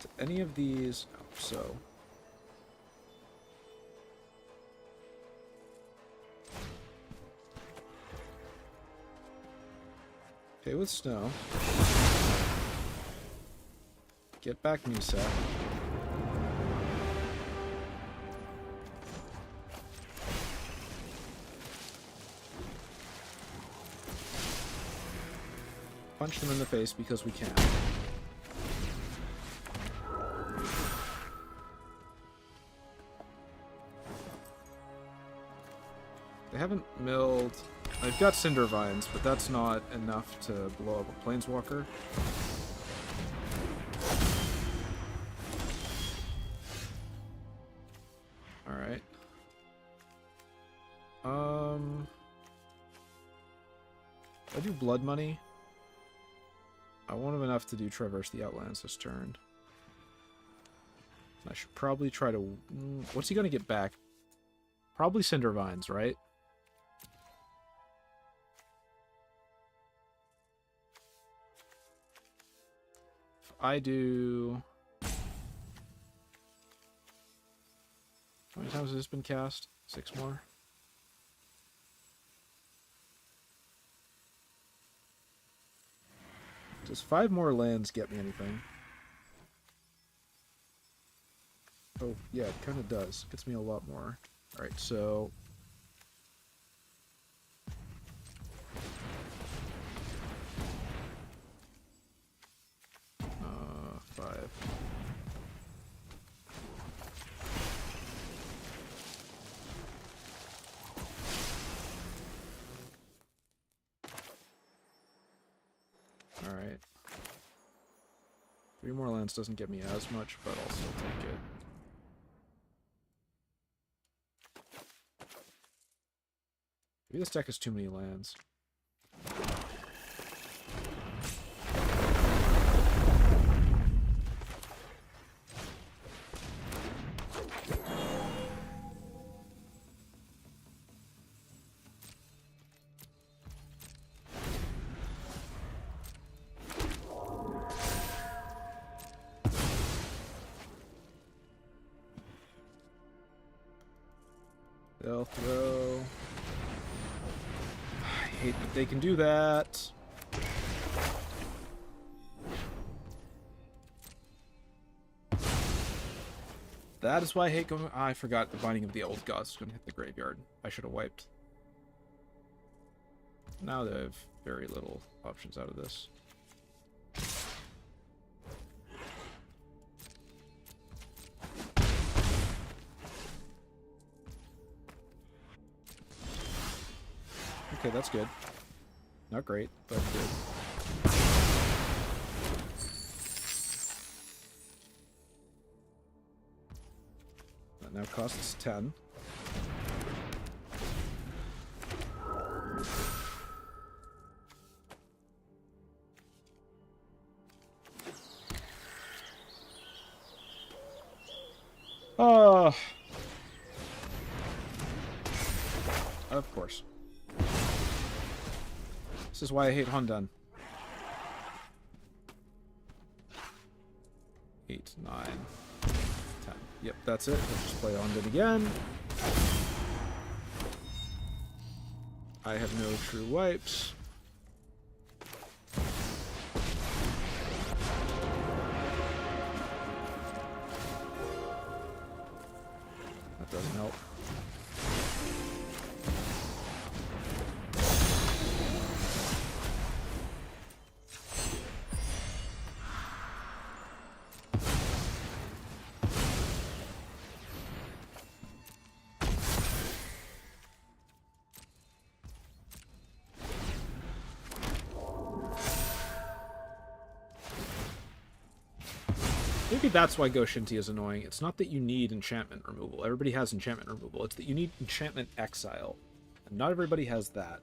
To any of these, oh, so pay with Snow, get back Misa. Punch them in the face because we can. They haven't milled... They've got Cinder Vines, but that's not enough to blow up a Planeswalker. Alright. I do Blood Money. I won't have enough to do Traverse the Outlands this turn. I should probably try to... What's he going to get back? Probably Cinder Vines, right? If I do... How many times has this been cast? 6 more? Does 5 more lands get me anything? Oh, yeah, it kind of does. Gets me a lot more. Alright, so... 5. Alright. 3 more lands doesn't get me as much, but I'll still take it. Maybe this deck has too many lands. They'll throw... I hate that they can do that. That is why I hate going... I forgot the Binding of the Old Gods is going to hit the graveyard. I should have wiped. Now they have very little options out of this. Okay, that's good. Not great, but good. That now costs 10. Oh. Of course. This is why I hate Hondan. 8, 9, 10. Yep, that's it. Let's just play Hondan again. I have no true wipes. That doesn't help. Maybe that's why Goshinti is annoying. It's not that you need enchantment removal. Everybody has enchantment removal. It's that you need enchantment exile. And not everybody has that.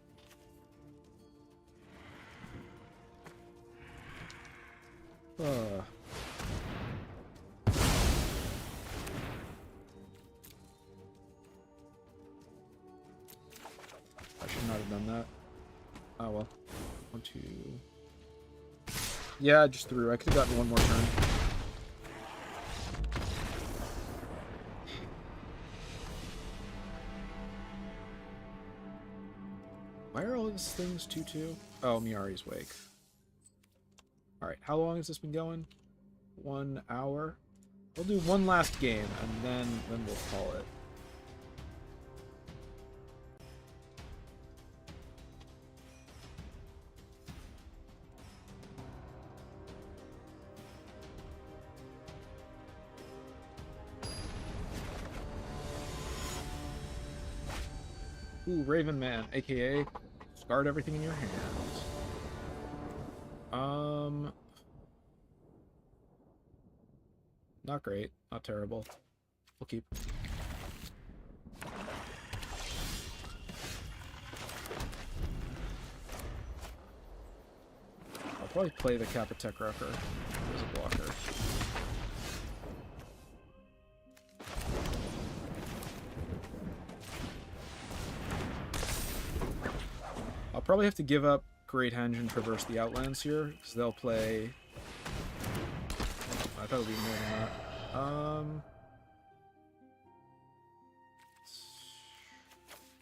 I should not have done that. Oh well. 1, 2... Yeah, I just threw. I could have gotten one more turn. Why are all these things 2-2? Oh, Miari's Wake. Alright, how long has this been going? 1 hour? We'll do one last game, and then we'll call it. Ooh, Raven Man, aka discard everything in your hands. Not great, not terrible. We'll keep. I'll probably play the Capitec Wrecker as a blocker. I'll probably have to give up Great Henge and Traverse the Outlands here, because they'll play... I thought it would be more than that.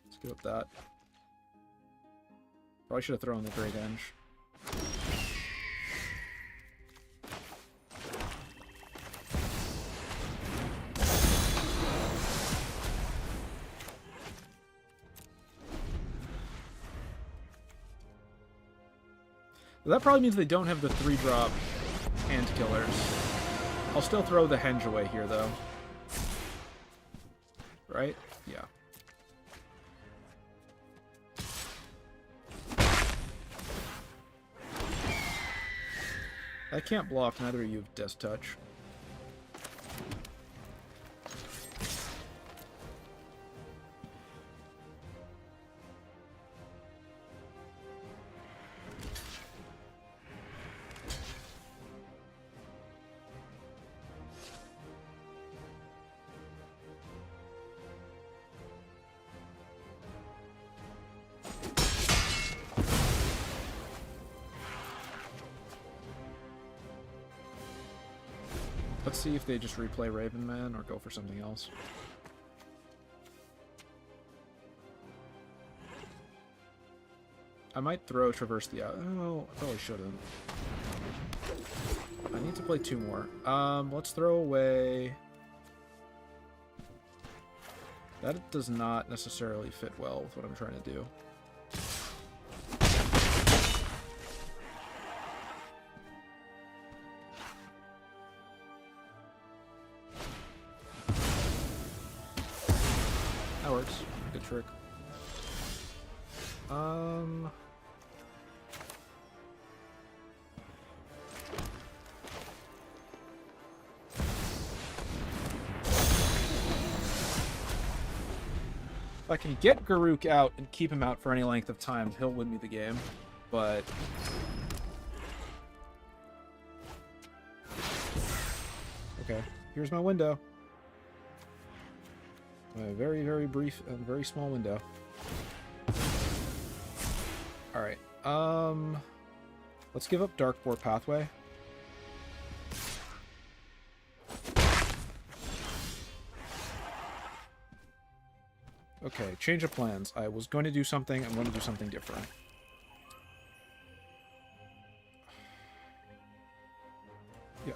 Let's give up that. Probably should have thrown the Great Henge. That probably means they don't have the 3-drop hand killers. I'll still throw the Henge away here, though. Right? Yeah. I can't block, neither of you have Death Touch. Let's see if they just replay Raven Man or go for something else. I might throw Traverse the Out. Oh, I probably shouldn't. I need to play 2 more. Let's throw away... That does not necessarily fit well with what I'm trying to do. That works. Good trick. If I can get Garruk out and keep him out for any length of time, he'll win me the game. But... okay, here's my window. A very, very brief and very small window. Alright, let's give up Darkboar Pathway. Okay, change of plans. I was going to do something, I'm going to do something different. Yeah.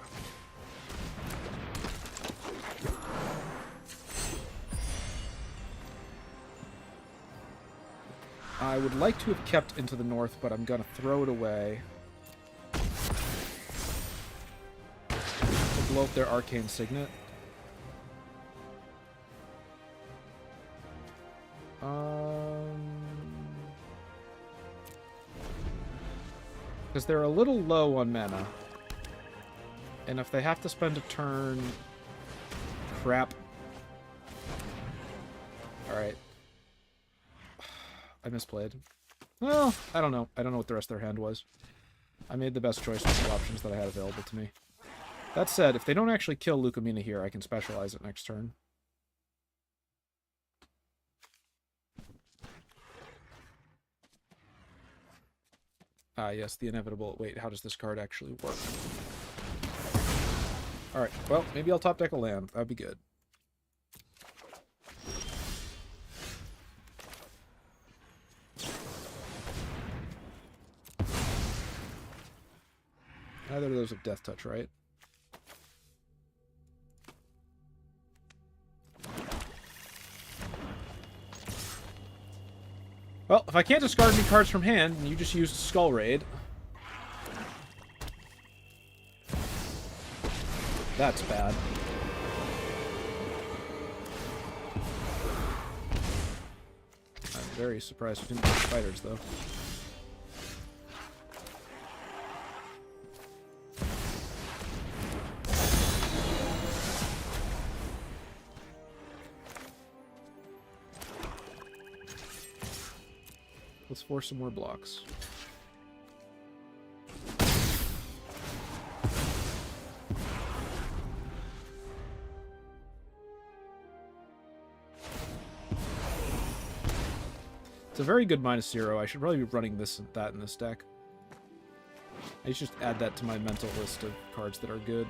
I would like to have kept Into the North, but I'm going to throw it away. To blow up their Arcane Signet. Because they're a little low on mana. And if they have to spend a turn... Crap. Alright. I misplayed. Well, I don't know. I don't know what the rest of their hand was. I made the best choice with the options that I had available to me. That said, if they don't actually kill Lukamina here, I can specialize it next turn. Ah, yes, the inevitable. Wait, how does this card actually work? Alright, well, maybe I'll top deck a land. That'd be good. Neither of those have Death Touch, right? Well, if I can't discard any cards from hand, and you just used Skull Raid... That's bad. I'm Very surprised we didn't get spiders, though. Let's force some more blocks. It's a very good -0. I should probably be running this and that in this deck. I should just add that to my mental list of cards that are good.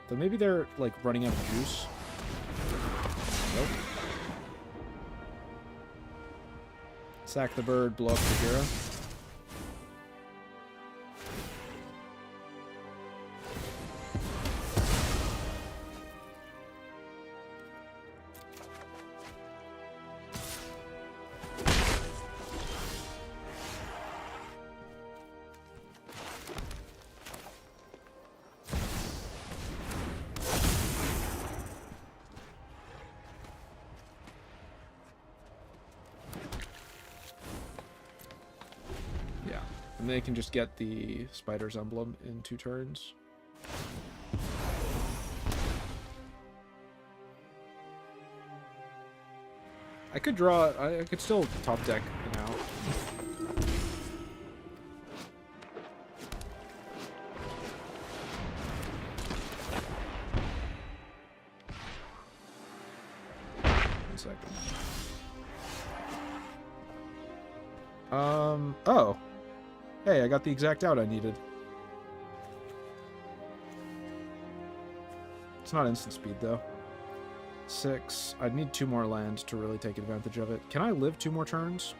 Though maybe they're, like, running out of juice. Nope. Sack the bird, blow up the hero. And they can just get the spider's emblem in 2 turns. I could draw... I could still top deck now. One second. Oh. Hey, I got the exact out I needed. It's not instant speed, though. 6. I'd need 2 more lands to really take advantage of it. Can I live 2 more turns?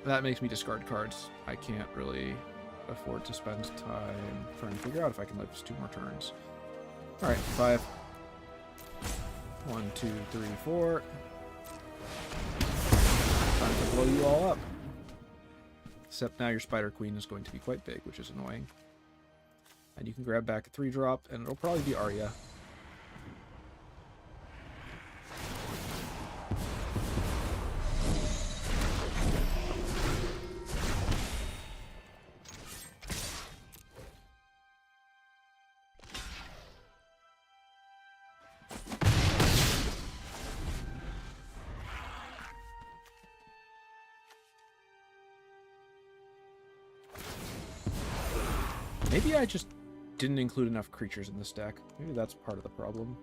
That makes me discard cards. I can't really afford to spend time trying to figure out if I can live 2 more turns. Alright, 5. 1, 2, 3, 4. Time to blow you all up. Except now your Spider Queen is going to be quite big, which is annoying. And you can grab back a 3-drop, and it'll probably be Arya. Maybe I just didn't include enough creatures in this deck. Maybe that's part of the problem.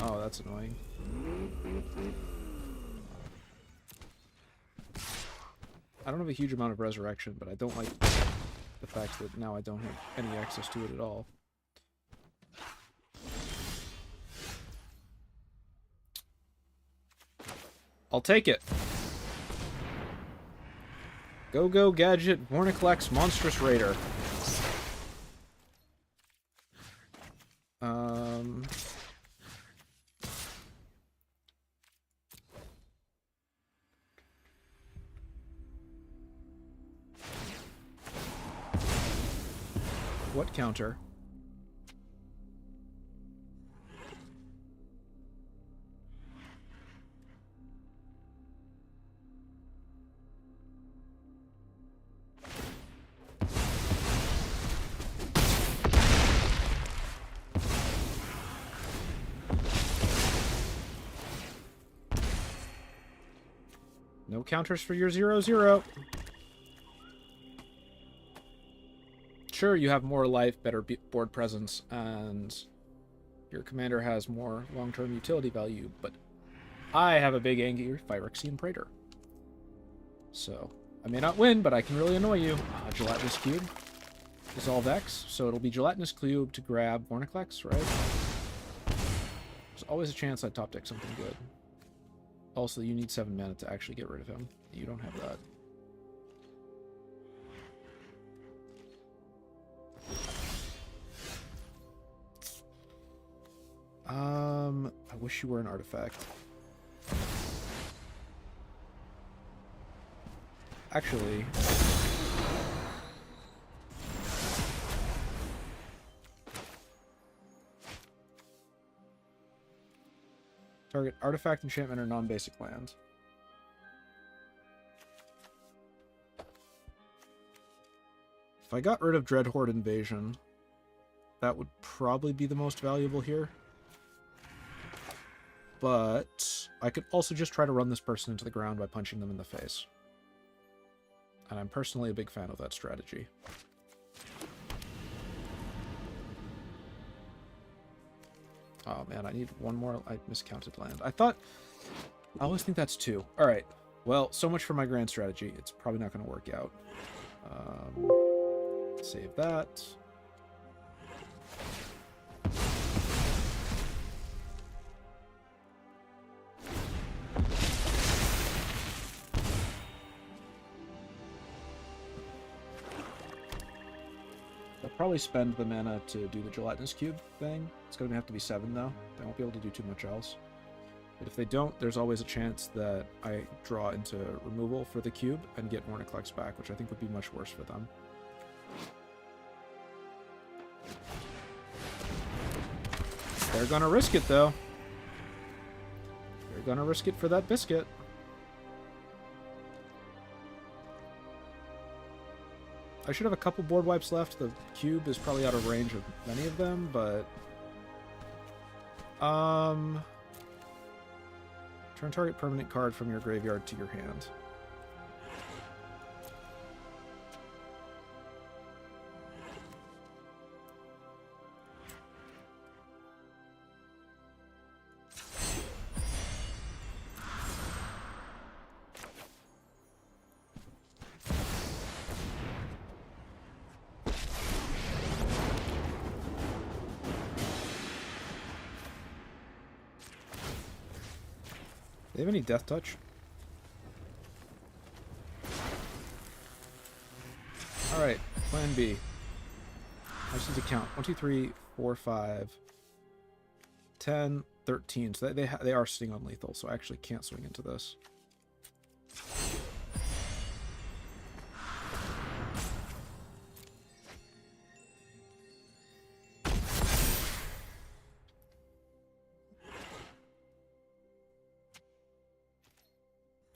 Oh, that's annoying. I don't have a huge amount of resurrection, but I don't like the fact that now I don't have any access to it at all. I'll take it. Go Gadget, Vorniclex, Monstrous Raider. What counter? No counters for your 0/0. Sure, you have more life, better board presence, and your commander has more long-term utility value, but I have a big angry Phyrexian Praetor. So, I may not win, but I can really annoy you. Gelatinous Cube. Dissolve X, so it'll be Gelatinous Cube to grab Vorniclex, right? There's always a chance I top deck something good. Also, you need 7 mana to actually get rid of him. You don't have that. I wish you were an artifact. Actually... Target artifact, enchantment, or non-basic land. If I got rid of Dreadhorde Invasion, that would probably be the most valuable here. But I could also just try to run this person into the ground by punching them in the face. And I'm personally a big fan of that strategy. Oh man, I need one more. I miscounted land. I always think that's 2. Alright. Well, so much for my grand strategy. It's probably not going to work out. Save that. I'll probably spend the mana to do the gelatinous cube thing. It's going to have to be 7 though. They won't be able to do too much else. But if they don't, there's always a chance that I draw into removal for the cube and get Vorinclex back, which I think would be much worse for them. They're gonna risk it though. They're gonna risk it for that biscuit. I should have a couple board wipes left. The cube is probably out of range of many of them, but... Turn target permanent card from your graveyard to your hand. Do they have any death touch? Alright, plan B. I just need to count. 1, 2, 3, 4, 5, 10, 13. So they are sitting on lethal, so I actually can't swing into this.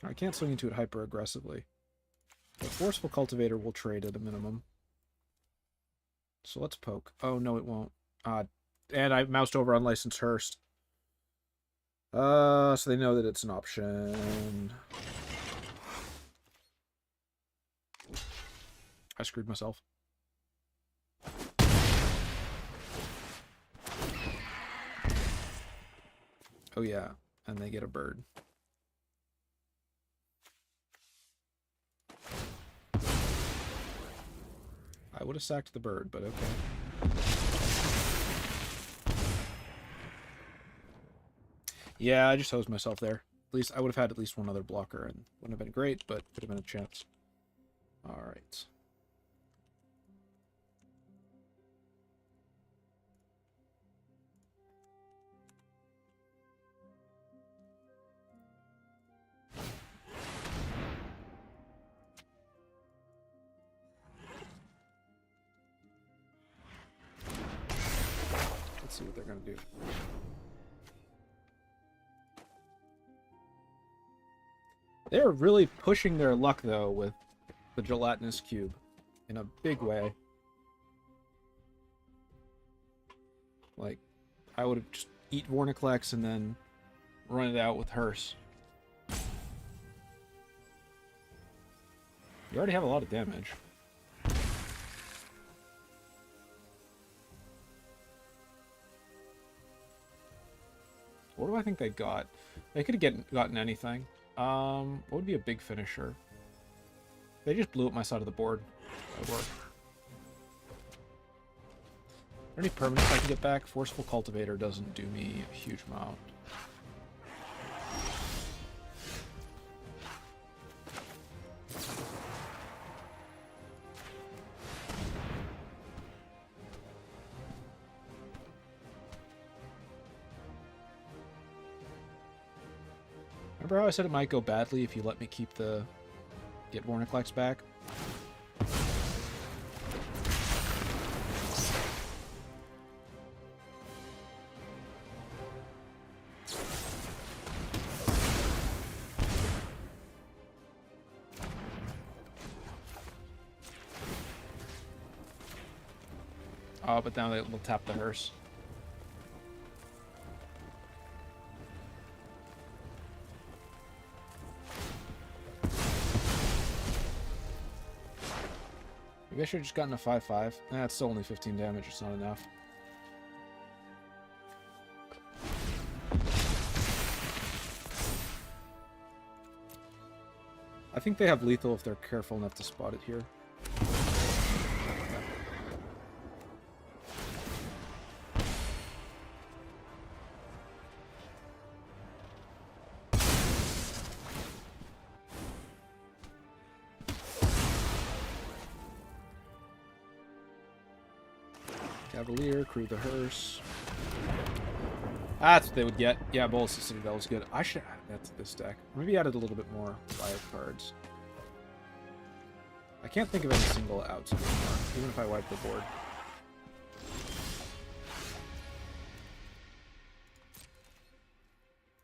I can't swing into it hyper aggressively. The Forceful Cultivator will trade at a minimum. So let's poke. Oh no, it won't. And I moused over Unlicensed Hearst. So they know that it's an option. I screwed myself. Oh yeah, and they get a bird. I would have sacked the bird, but okay. Yeah, I just hosed myself there. At least I would have had at least one other blocker, and wouldn't have been great, but could have been a chance. Alright. Let's see what they're going to do. They're really pushing their luck, though, with the gelatinous cube in a big way. Like, I would have just eat Vorinclex and then run it out with Hearse. You already have a lot of damage. What do I think they got? They could have gotten anything. What would be a big finisher? They just blew up my side of the board. That would work. Are there any permanents I can get back? Forceful Cultivator doesn't do me a huge amount. Remember how I said it might go badly if you let me keep the... get Vorniclex back? Oh, but now they will tap the hearse. Maybe I should have just gotten a 5-5. That's still only 15 damage. It's not enough. I think they have lethal if they're careful enough to spot it here. Cavalier, crew the hearse. That's what they would get. Yeah, Bolus the Citadel is good. I should add that to this deck. Maybe added a little bit more riot cards. I can't think of any single outs anymore, even if I wipe the board.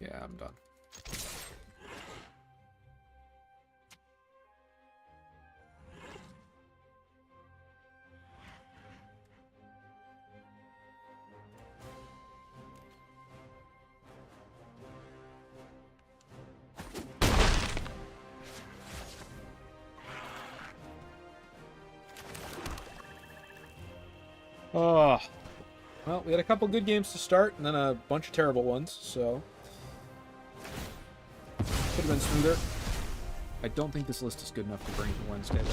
Yeah, I'm done. Oh, well, we had a couple good games to start, and then a bunch of terrible ones, so could have been smoother. I don't think this list is good enough to bring to Wednesday, though.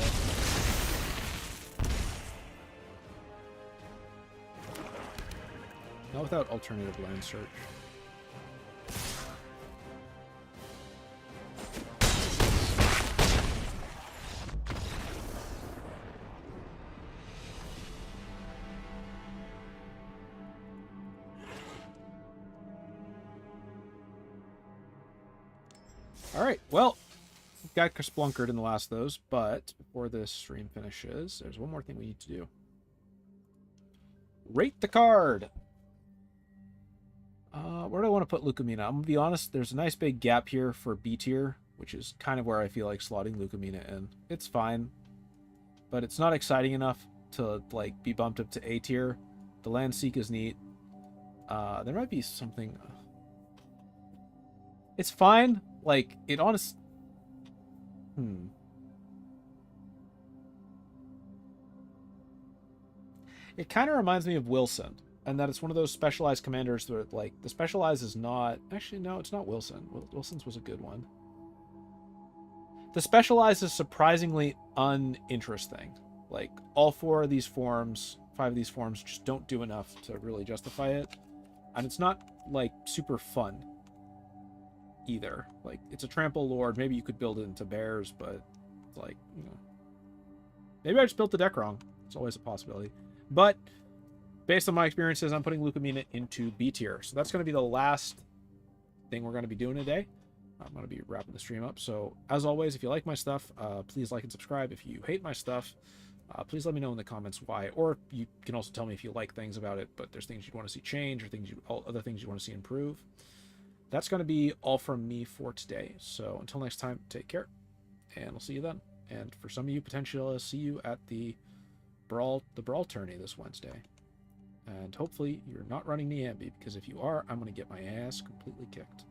Not without alternative land search. Alright, well, got splunkered in the last of those, but before this stream finishes, there's one more thing we need to do. Rate the card! Where do I want to put Lukamina? I'm going to be honest, there's a nice big gap here for B tier, which is kind of where I feel like slotting Lukamina in. It's fine, but it's not exciting enough to, like, be bumped up to A tier. The land seek is neat. There might be something... It's fine. Like, it honest... It kind of reminds me of Wilson, and that it's one of those specialized commanders that, like, the specialized is not... Actually, no, it's not Wilson. Wilson's was a good one. The specialized is surprisingly uninteresting. Like, all 4 of these forms, 5 of these forms, just don't do enough to really justify it. And it's not, like, super fun either. Like, it's a trample lord. Maybe you could build it into bears, but it's like, you know, maybe I just built the deck wrong. It's always a possibility. But based on my experiences, I'm putting Lukamina into B tier. So that's going to be the last thing we're going to be doing today. I'm going to be wrapping the stream up. So as always, if you like my stuff, please like and subscribe. If you hate my stuff, please let me know in the comments why. Or you can also tell me if you like things about it, but there's things you'd want to see change or other things you want to see improve. That's going to be all from me for today. So until next time, take care, and I'll see you then. And for some of you, potentially I'll see you at the Brawl tourney this Wednesday. And hopefully you're not running the Ambi, because if you are, I'm going to get my ass completely kicked.